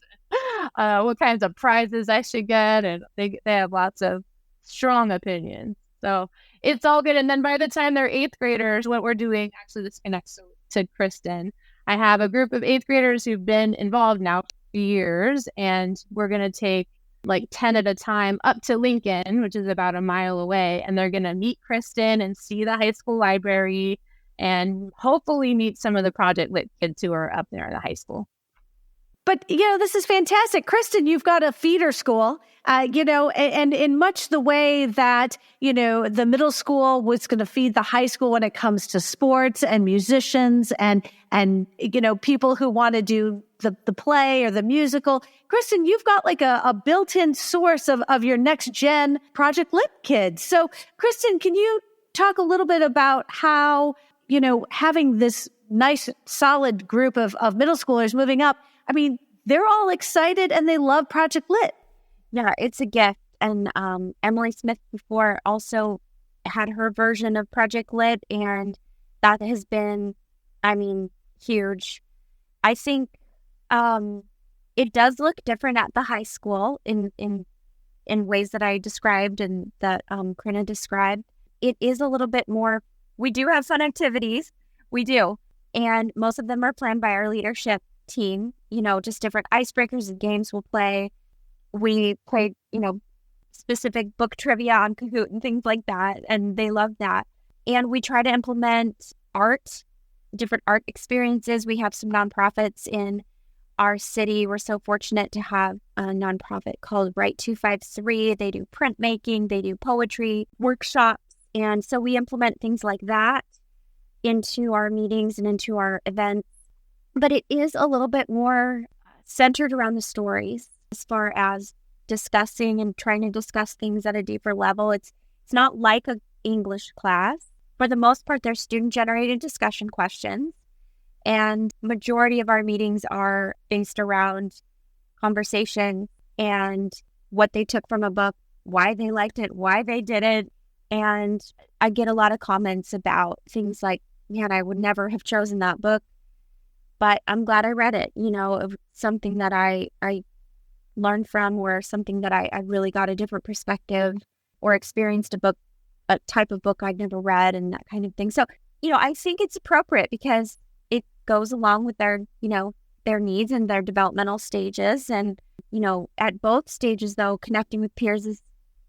what kinds of prizes I should get. And they have lots of strong opinions. So it's all good. And then by the time they're 8th graders, what we're doing, actually this connects to Kristin. I have a group of 8th graders who've been involved now for years, and we're going to take 10 at a time up to Lincoln, which is about a mile away. And they're going to meet Kristin and see the high school library and hopefully meet some of the Project Lit kids who are up there in the high school. But, this is fantastic. Kristin, you've got a feeder school, and in much the way that, the middle school was going to feed the high school when it comes to sports and musicians and people who want to do the play or the musical. Kristin, you've got a built-in source of your next gen Project Lit kids. So, Kristin, can you talk a little bit about how, having this nice, solid group of middle schoolers moving up, they're all excited and they love Project Lit. Yeah, it's a gift. And Emily Smith before also had her version of Project Lit, and that has been, huge. I think it does look different at the high school in ways that I described and that Carinna described. It is a little bit more, we do have fun activities, we do. And most of them are planned by our leadership team, just different icebreakers and games we'll play. We play, specific book trivia on Kahoot and things like that, and they love that. And we try to implement art, different art experiences. We have some nonprofits in our city. We're so fortunate to have a nonprofit called Right 253. They do printmaking, they do poetry workshops. And so we implement things like that into our meetings and into our events. But it is a little bit more centered around the stories as far as discussing and trying to discuss things at a deeper level. It's not like an English class. For the most part, they're student-generated discussion questions. And majority of our meetings are based around conversation and what they took from a book, why they liked it, why they did it. And I get a lot of comments about things like, man, I would never have chosen that book, but I'm glad I read it, of something that I learned from, or something that I really got a different perspective or experienced a type of book I'd never read, and that kind of thing. So, I think it's appropriate because it goes along with their needs and their developmental stages. And, at both stages, though, connecting with peers is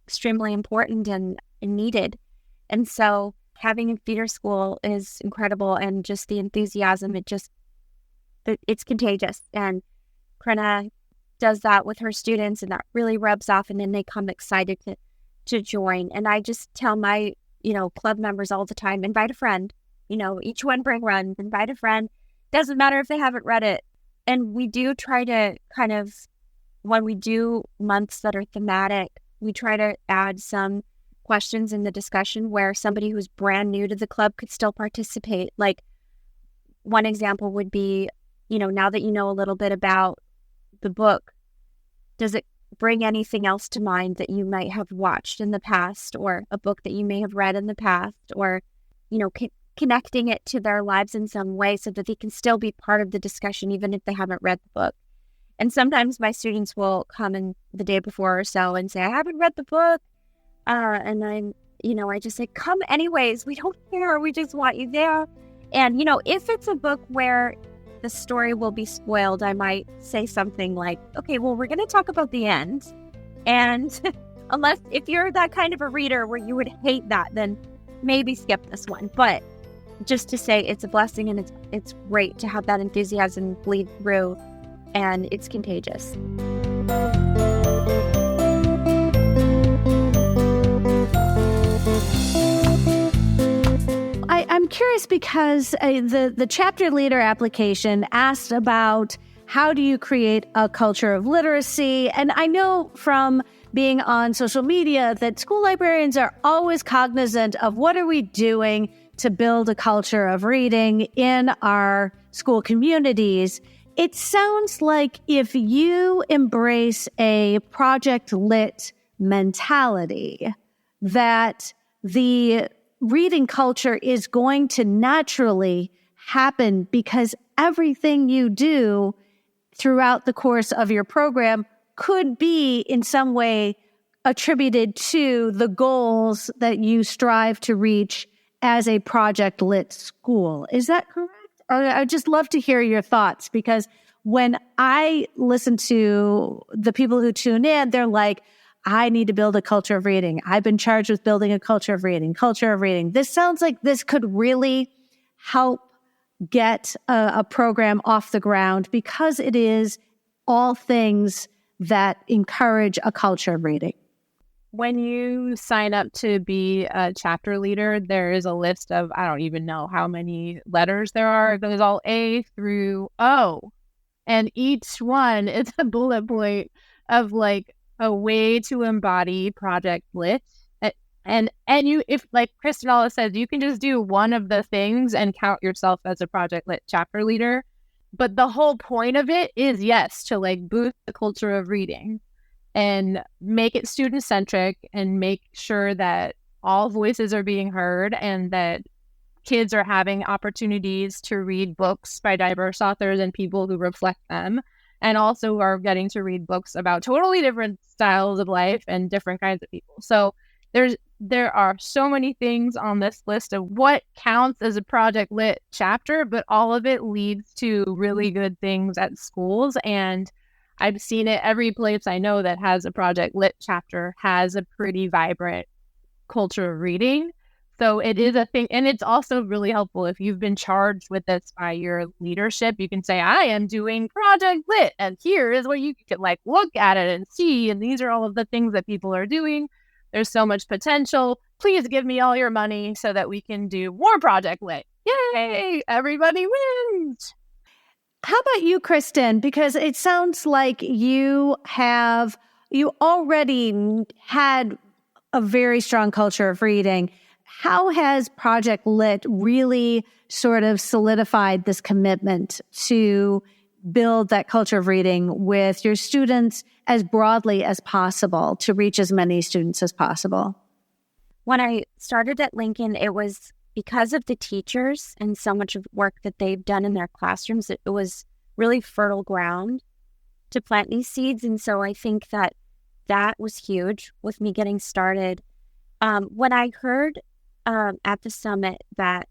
extremely important and needed. And so having a feeder school is incredible, and just the enthusiasm, it's contagious. And Carinna does that with her students, and that really rubs off, and then they come excited to join. And I just tell my, club members all the time, invite a friend, each one bring one, invite a friend. Doesn't matter if they haven't read it. And we do try to kind of, when we do months that are thematic, we try to add some questions in the discussion where somebody who's brand new to the club could still participate. Like one example would be, now that you know a little bit about the book, does it bring anything else to mind that you might have watched in the past, or a book that you may have read in the past, or, connecting it to their lives in some way so that they can still be part of the discussion, even if they haven't read the book. And sometimes my students will come in the day before or so and say, I haven't read the book. And I'm, I just say, come anyways. We don't care. We just want you there. And, if it's a book where the story will be spoiled, I might say something like, okay, well, we're going to talk about the end. And if you're that kind of a reader where you would hate that, then maybe skip this one. But just to say it's a blessing, and it's great to have that enthusiasm bleed through, and it's contagious. I'm curious because the chapter leader application asked about how do you create a culture of literacy? And I know from being on social media that school librarians are always cognizant of what are we doing to build a culture of reading in our school communities. It sounds like if you embrace a Project Lit mentality, that the reading culture is going to naturally happen because everything you do throughout the course of your program could be in some way attributed to the goals that you strive to reach as a Project Lit school. Is that correct? I'd just love to hear your thoughts, because when I listen to the people who tune in, they're like, I need to build a culture of reading. I've been charged with building a culture of reading. This sounds like this could really help get a program off the ground, because it is all things that encourage a culture of reading. When you sign up to be a chapter leader, there is a list of, I don't even know how many letters there are. It goes all A through O. And each one is a bullet point of like a way to embody Project Lit. And you, if like Kristin always says, you can just do one of the things and count yourself as a Project Lit chapter leader. But the whole point of it is, yes, to like boost the culture of reading and make it student-centric and make sure that all voices are being heard and that kids are having opportunities to read books by diverse authors and people who reflect them, and also are getting to read books about totally different styles of life and different kinds of people. So there are so many things on this list of what counts as a Project Lit chapter, but all of it leads to really good things at schools. And I've seen it every place I know that has a Project Lit chapter has a pretty vibrant culture of reading. So it is a thing. And it's also really helpful if you've been charged with this by your leadership. You can say, I am doing Project Lit, and here is what you can like look at it and see. And these are all of the things that people are doing. There's so much potential. Please give me all your money so that we can do more Project Lit. Yay! Everybody wins. How about you, Kristin? Because it sounds like you already had a very strong culture of reading. How has Project Lit really sort of solidified this commitment to build that culture of reading with your students as broadly as possible to reach as many students as possible? When I started at Lincoln, it was because of the teachers and so much of work that they've done in their classrooms. It was really fertile ground to plant these seeds. And so I think that was huge with me getting started. When I heard at the summit that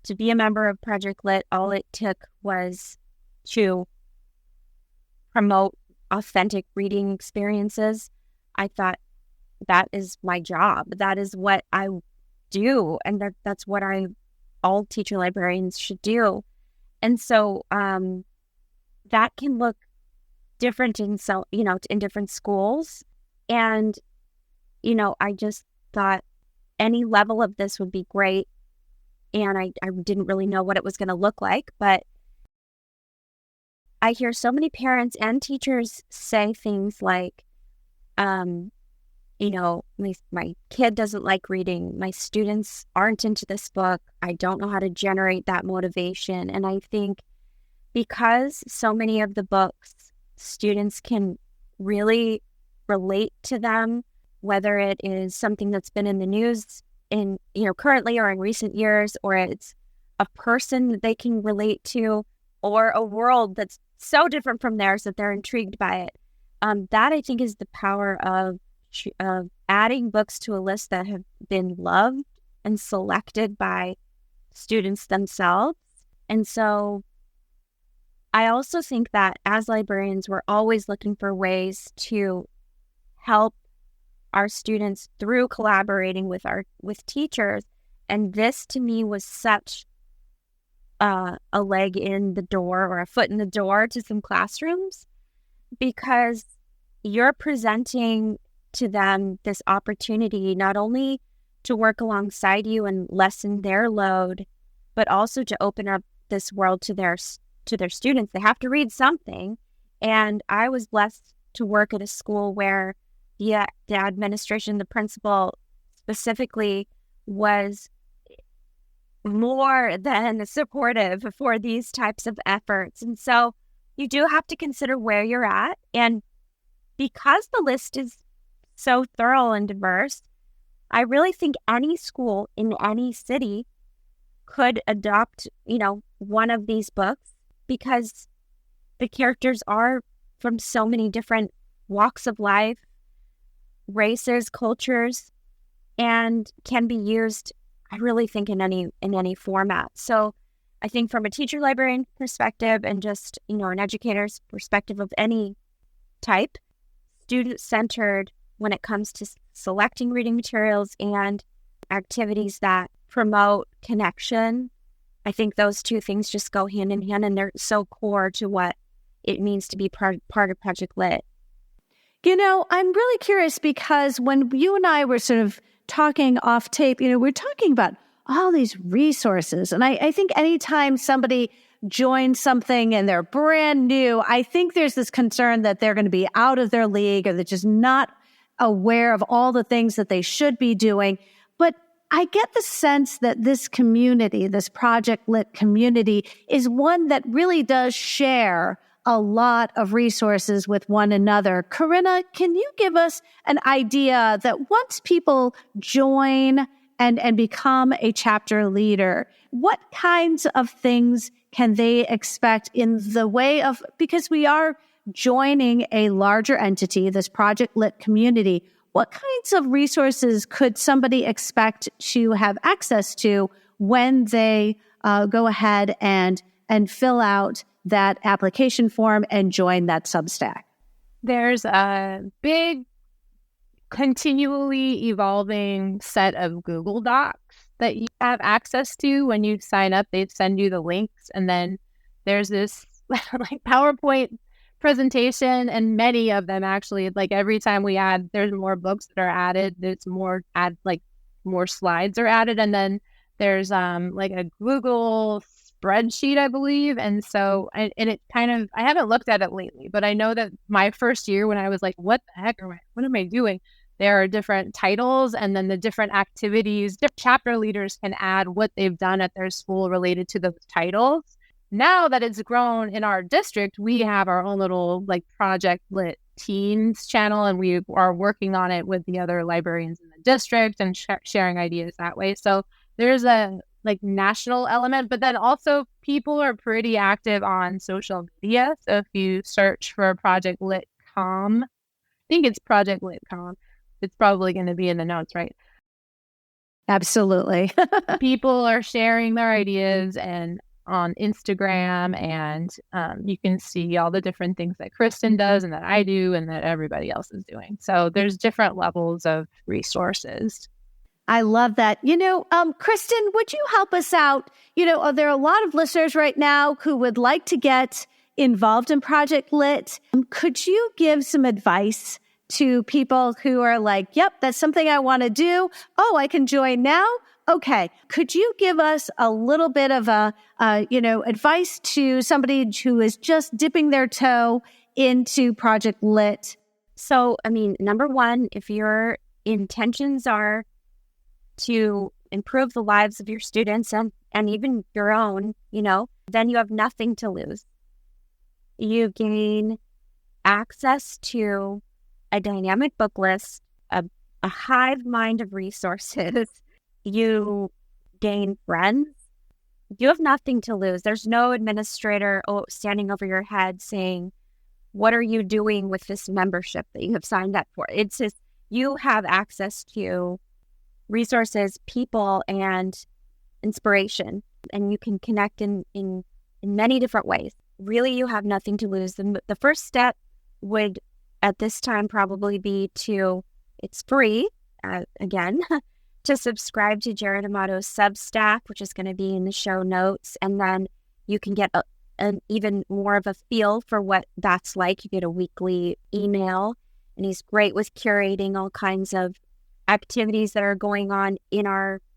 to be a member of Project Lit, all it took was to promote authentic reading experiences, I thought, that is my job. That is what I do. And that's what all teacher librarians should do. And so that can look different in different schools. And, I just thought any level of this would be great. And I didn't really know what it was going to look like, but I hear so many parents and teachers say things like, my kid doesn't like reading. My students aren't into this book. I don't know how to generate that motivation. And I think because so many of the books, students can really relate to them, whether it is something that's been in the news currently or in recent years, or it's a person that they can relate to, or a world that's so different from theirs that they're intrigued by it. That I think is the power of adding books to a list that have been loved and selected by students themselves. And so I also think that as librarians, we're always looking for ways to help our students through collaborating with teachers. And this to me was such a leg in the door, or a foot in the door to some classrooms, because you're presenting to them this opportunity not only to work alongside you and lessen their load, but also to open up this world to their students. They have to read something. And I was blessed to work at a school where the administration, the principal specifically, was more than supportive for these types of efforts. And so you do have to consider where you're at. And because the list is so thorough and diverse, I really think any school in any city could adopt, one of these books, because the characters are from so many different walks of life, races, cultures, and can be used, I really think, in any format. So I think from a teacher librarian perspective, and just, an educator's perspective of any type, student-centered when it comes to selecting reading materials and activities that promote connection, I think those two things just go hand in hand, and they're so core to what it means to be part of Project Lit. I'm really curious, because when you and I were sort of talking off tape, we're talking about all these resources. And I think anytime somebody joins something and they're brand new, I think there's this concern that they're going to be out of their league, or they're just not aware of all the things that they should be doing. But I get the sense that this community, this Project Lit community, is one that really does share a lot of resources with one another. Carinna, can you give us an idea that once people join and become a chapter leader, what kinds of things can they expect in the way of, because we are joining a larger entity, this Project Lit community, what kinds of resources could somebody expect to have access to when they go ahead and fill out that application form and join that Substack? There's a big, continually evolving set of Google Docs that you have access to when you sign up. They send you the links, and then there's this like PowerPoint presentation, and many of them actually, like every time we add, there's more books that are added, there's more slides are added, and then there's like a Google spreadsheet, I believe. And so, and it kind of, I haven't looked at it lately, but I know that my first year when I was like, what the heck what am I doing? There are different titles, and then the different activities, different chapter leaders can add what they've done at their school related to the titles. Now that it's grown in our district, we have our own little like Project Lit Teens channel, and we are working on it with the other librarians in the district and sharing ideas that way. So there's a like national element, but then also people are pretty active on social media. So if you search for Project Lit Com, I think it's Project Lit Com. It's probably going to be in the notes, right? Absolutely. People are sharing their ideas and on Instagram, and you can see all the different things that Kristin does and that I do and that everybody else is doing. So there's different levels of resources. I love that. Kristin, would you help us out? There are a lot of listeners right now who would like to get involved in Project Lit. Could you give some advice to people who are like, yep, that's something I want to do. Oh, I can join now. Okay. Could you give us a little bit of advice to somebody who is just dipping their toe into Project Lit? So, number one, if your intentions are to improve the lives of your students and even your own, then you have nothing to lose. You gain access to a dynamic book list, a hive mind of resources. You gain friends. You have nothing to lose. There's no administrator standing over your head saying, what are you doing with this membership that you have signed up for? It's just, you have access to resources, people, and inspiration, and you can connect in many different ways. Really, you have nothing to lose. The first step would, at this time, probably be it's free, again, to subscribe to Jared Amato's Substack, which is going to be in the show notes, and then you can get an even more of a feel for what that's like. You get a weekly email, and he's great with curating all kinds of activities that are going on in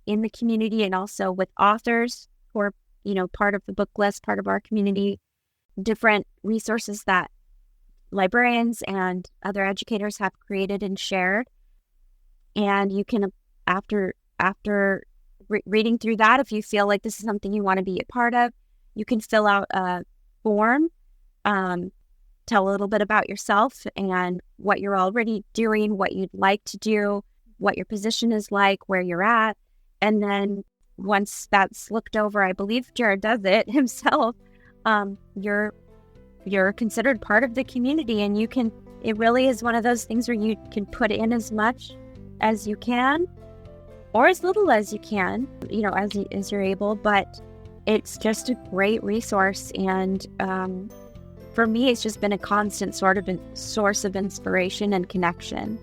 the community, and also with authors who are, part of the book list, part of our community, different resources that librarians and other educators have created and shared. And you can, after reading through that, if you feel like this is something you want to be a part of, you can fill out a form, tell a little bit about yourself and what you're already doing, what you'd like to do, what your position is like, where you're at. And then once that's looked over, I believe Jared does it himself, you're considered part of the community, and it really is one of those things where you can put in as much as you can or as little as you can, as you're able, but it's just a great resource. And for me, it's just been a constant sort of source of inspiration and connection.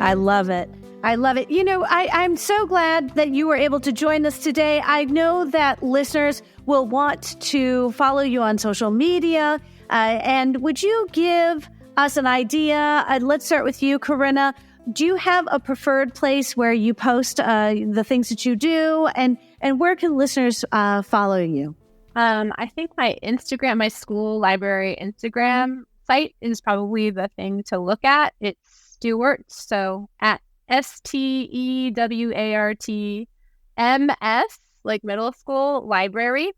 I love it. I love it. I'm so glad that you were able to join us today. I know that listeners will want to follow you on social media. And would you give us an idea? Let's start with you, Carinna. Do you have a preferred place where you post the things that you do? And where can listeners follow you? I think my Instagram, my school library Instagram site is probably the thing to look at. It's Stewart, so at STEWARTMS, like middle school library.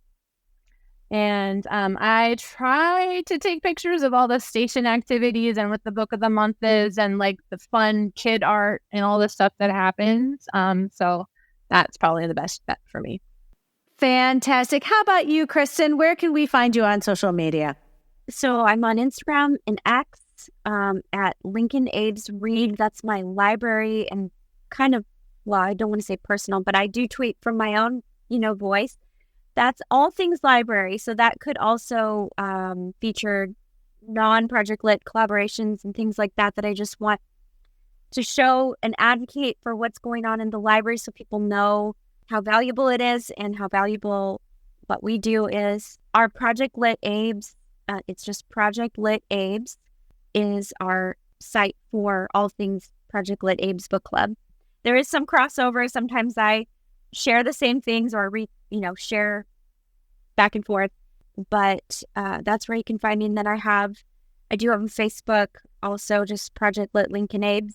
And I try to take pictures of all the station activities and what the book of the month is and like the fun kid art and all the stuff that happens. So that's probably the best bet for me. Fantastic. How about you, Kristin? Where can we find you on social media? So I'm on Instagram and X at Lincoln Abe's Read. That's my library and kind of, well, I don't want to say personal, but I do tweet from my own, voice. That's all things library. So that could also feature non-Project Lit collaborations and things like that I just want to show and advocate for what's going on in the library so people know how valuable it is and how valuable what we do is. Our Project Lit Abes, it's just Project Lit Abes, is our site for all things Project Lit Abes Book Club. There is some crossover. Sometimes I share the same things or share back and forth, but that's where you can find me. And then I do have a Facebook, also just Project Lit Lincoln Abes.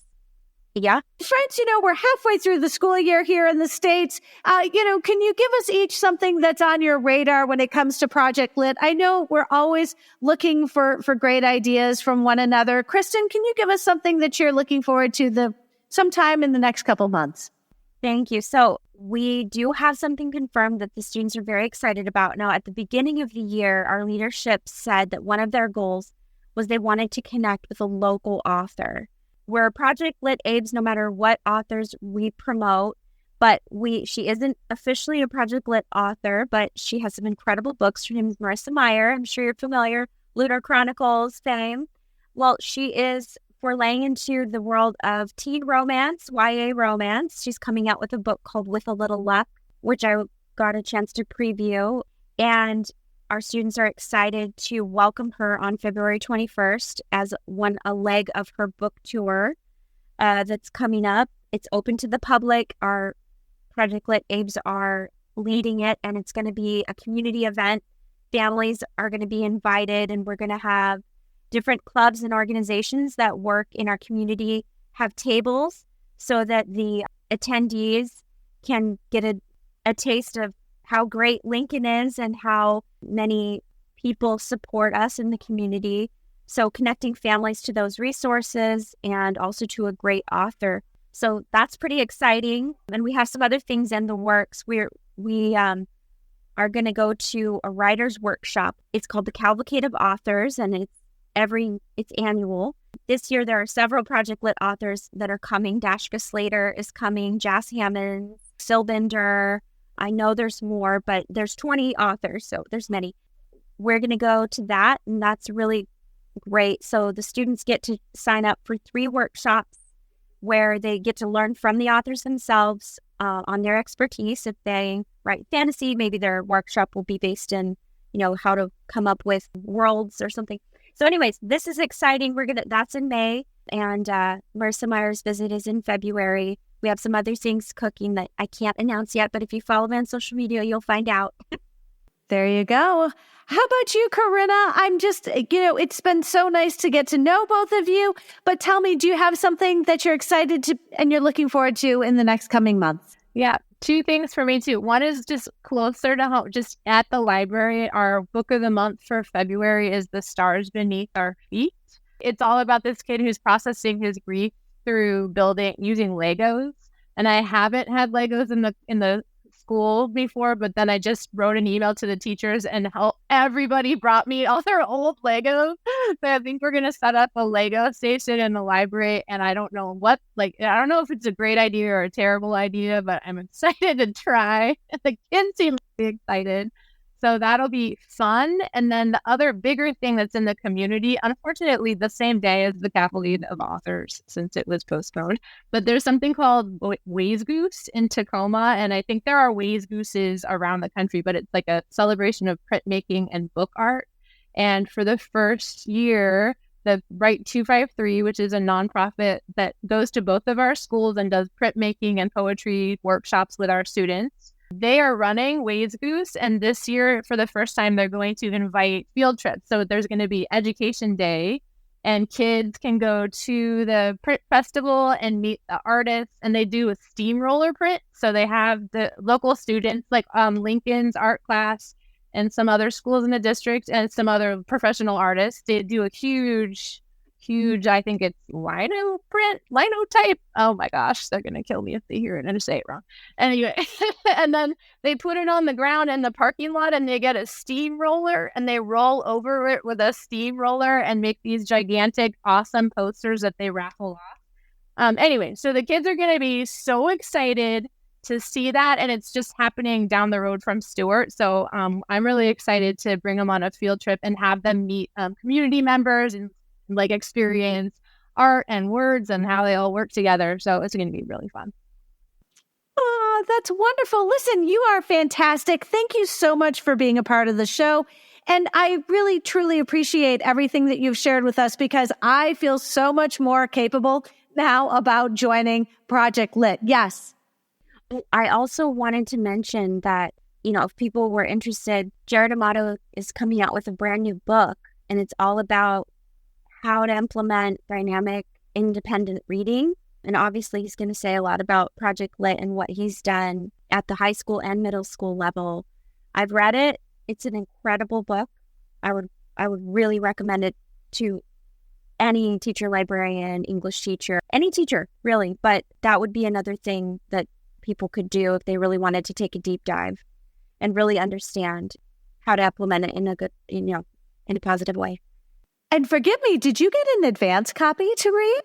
Yeah. Friends, we're halfway through the school year here in the States. Can you give us each something that's on your radar when it comes to Project Lit? I know we're always looking for great ideas from one another. Kristin, can you give us something that you're looking forward to sometime in the next couple months? Thank you. So we do have something confirmed that the students are very excited about. Now, at the beginning of the year, our leadership said that one of their goals was they wanted to connect with a local author. We're Project Lit Abes no matter what authors we promote, but she isn't officially a Project Lit author, but she has some incredible books. Her name is Marissa Meyer. I'm sure you're familiar. Lunar Chronicles fame. Well, she is foraying into the world of teen romance, YA romance. She's coming out with a book called With a Little Luck, which I got a chance to preview. And our students are excited to welcome her on February 21st as a leg of her book tour that's coming up. It's open to the public. Our Project Lit Abes are leading it, and it's going to be a community event. Families are going to be invited, and we're going to have different clubs and organizations that work in our community have tables so that the attendees can get a taste of how great Lincoln is and how many people support us in the community. So connecting families to those resources and also to a great author. So that's pretty exciting. And we have some other things in the works. We are going to go to a writer's workshop. It's called the Cavalcade of Authors, and it's annual. This year, there are several Project Lit authors that are coming. Dashka Slater is coming, Jas Hammond, Syl Binder. I know there's more, but there's 20 authors, so there's many. We're going to go to that, and that's really great. So the students get to sign up for 3 workshops where they get to learn from the authors themselves on their expertise. If they write fantasy, maybe their workshop will be based in, how to come up with worlds or something. So anyways, this is exciting. That's in May, and Marissa Meyer's visit is in February. We have some other things cooking that I can't announce yet, but if you follow me on social media, you'll find out. There you go. How about you, Carinna? I'm just, it's been so nice to get to know both of you, but tell me, do you have something that you're excited to and you're looking forward to in the next coming months? Yeah, 2 things for me too. One is just closer to home, just at the library. Our book of the month for February is The Stars Beneath Our Feet. It's all about this kid who's processing his grief through using Legos. And I haven't had Legos in the school before, but then I just wrote an email to the teachers and everybody brought me all their old Legos. So I think we're going to set up a Lego station in the library, and I don't know I don't know if it's a great idea or a terrible idea, but I'm excited to try. The kids seem really excited. So that'll be fun. And then the other bigger thing that's in the community, unfortunately, the same day as the Cavalcade of Authors, since it was postponed, but there's something called Ways Goose in Tacoma. And I think there are Ways Gooses around the country, but it's like a celebration of printmaking and book art. And for the first year, the Write 253, which is a nonprofit that goes to both of our schools and does printmaking and poetry workshops with our students, They are running Waves Goose, and this year, for the first time, they're going to invite field trips. So there's going to be Education Day, and kids can go to the print festival and meet the artists, and they do a steamroller print. So they have the local students, like Lincoln's art class and some other schools in the district and some other professional artists. They do a huge, I think it's linotype. Oh my gosh, they're going to kill me if they hear it and I say it wrong. Anyway, and then they put it on the ground in the parking lot and they get a steamroller and they roll over it with a steamroller and make these gigantic, awesome posters that they raffle off. Anyway, so the kids are going to be so excited to see that, and it's just happening down the road from Stewart. So I'm really excited to bring them on a field trip and have them meet community members and like experience art and words and how they all work together. So it's going to be really fun. Oh, that's wonderful. Listen, you are fantastic. Thank you so much for being a part of the show. And I really, truly appreciate everything that you've shared with us, because I feel so much more capable now about joining Project Lit. Yes. I also wanted to mention that, if people were interested, Jared Amato is coming out with a brand new book, and it's all about how to implement dynamic, independent reading. And obviously, he's going to say a lot about Project Lit and what he's done at the high school and middle school level. I've read it. It's an incredible book. I would really recommend it to any teacher, librarian, English teacher, any teacher, really. But that would be another thing that people could do if they really wanted to take a deep dive and really understand how to implement it in a good, in a positive way. And forgive me, did you get an advance copy to read?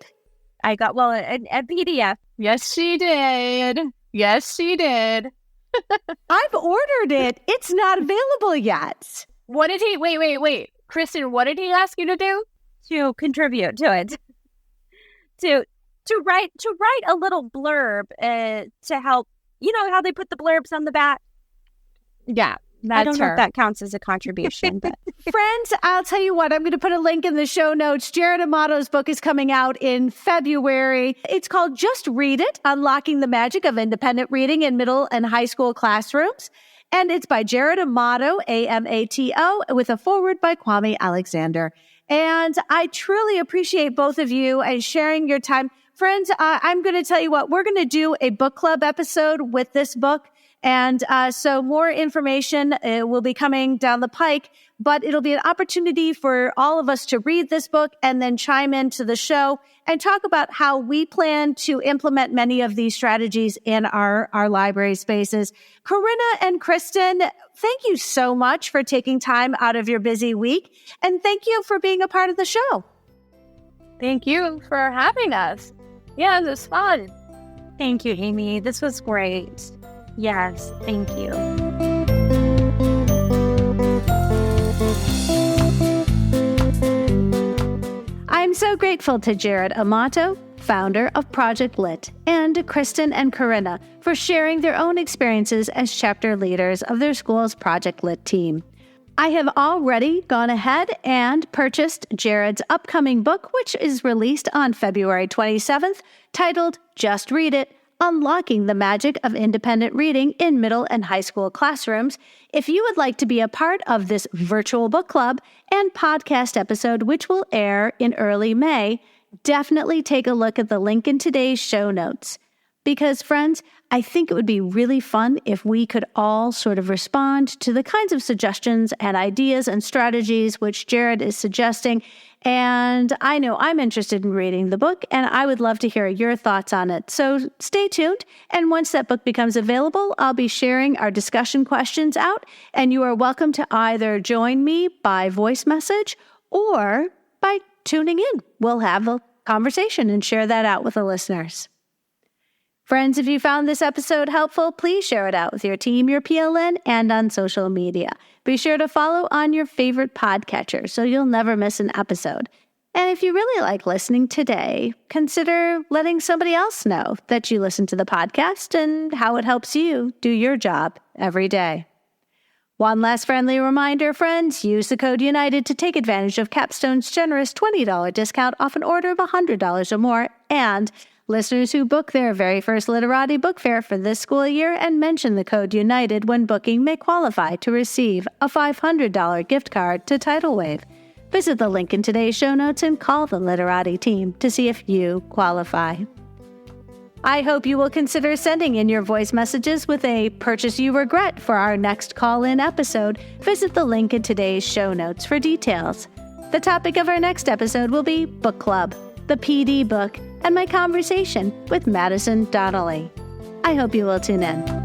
I got, a PDF. Yes, she did. Yes, she did. I've ordered it. It's not available yet. What did he, wait. Kristin, what did he ask you to do? To contribute to it. To write a little blurb to help, how they put the blurbs on the back? Yeah. I don't know if that counts as a contribution. But friends, I'll tell you what, I'm going to put a link in the show notes. Jared Amato's book is coming out in February. It's called Just Read It, Unlocking the Magic of Independent Reading in Middle and High School Classrooms. And it's by Jared Amato, Amato, with a foreword by Kwame Alexander. And I truly appreciate both of you and sharing your time. Friends, I'm going to tell you what, we're going to do a book club episode with this book. And so more information will be coming down the pike, but it'll be an opportunity for all of us to read this book and then chime into the show and talk about how we plan to implement many of these strategies in our library spaces. Carinna and Kristin, thank you so much for taking time out of your busy week. And thank you for being a part of the show. Thank you for having us. Yeah, it was fun. Thank you, Amy. This was great. Yes, thank you. I'm so grateful to Jared Amato, founder of Project Lit, and Kristin and Carinna for sharing their own experiences as chapter leaders of their school's Project Lit team. I have already gone ahead and purchased Jared's upcoming book, which is released on February 27th, titled Just Read It, Unlocking the Magic of Independent Reading in Middle and High School Classrooms. If you would like to be a part of this virtual book club and podcast episode, which will air in early May, definitely take a look at the link in today's show notes. Because, friends, I think it would be really fun if we could all sort of respond to the kinds of suggestions and ideas and strategies which Jared is suggesting. And I know I'm interested in reading the book, and I would love to hear your thoughts on it. So stay tuned. And once that book becomes available, I'll be sharing our discussion questions out, and you are welcome to either join me by voice message or by tuning in. We'll have a conversation and share that out with the listeners. Friends, if you found this episode helpful, please share it out with your team, your PLN, and on social media. Be sure to follow on your favorite podcatcher so you'll never miss an episode. And if you really like listening today, consider letting somebody else know that you listen to the podcast and how it helps you do your job every day. One last friendly reminder, friends, use the code UNITED to take advantage of Capstone's generous $20 discount off an order of $100 or more, and Listeners who book their very first Literati Book Fair for this school year and mention the code UNITED when booking may qualify to receive a $500 gift card to Titlewave. Visit the link in today's show notes and call the Literati team to see if you qualify. I hope you will consider sending in your voice messages with a purchase you regret for our next call-in episode. Visit the link in today's show notes for details. The topic of our next episode will be Book Club, the PD book, and my conversation with Madison Donnelly. I hope you will tune in.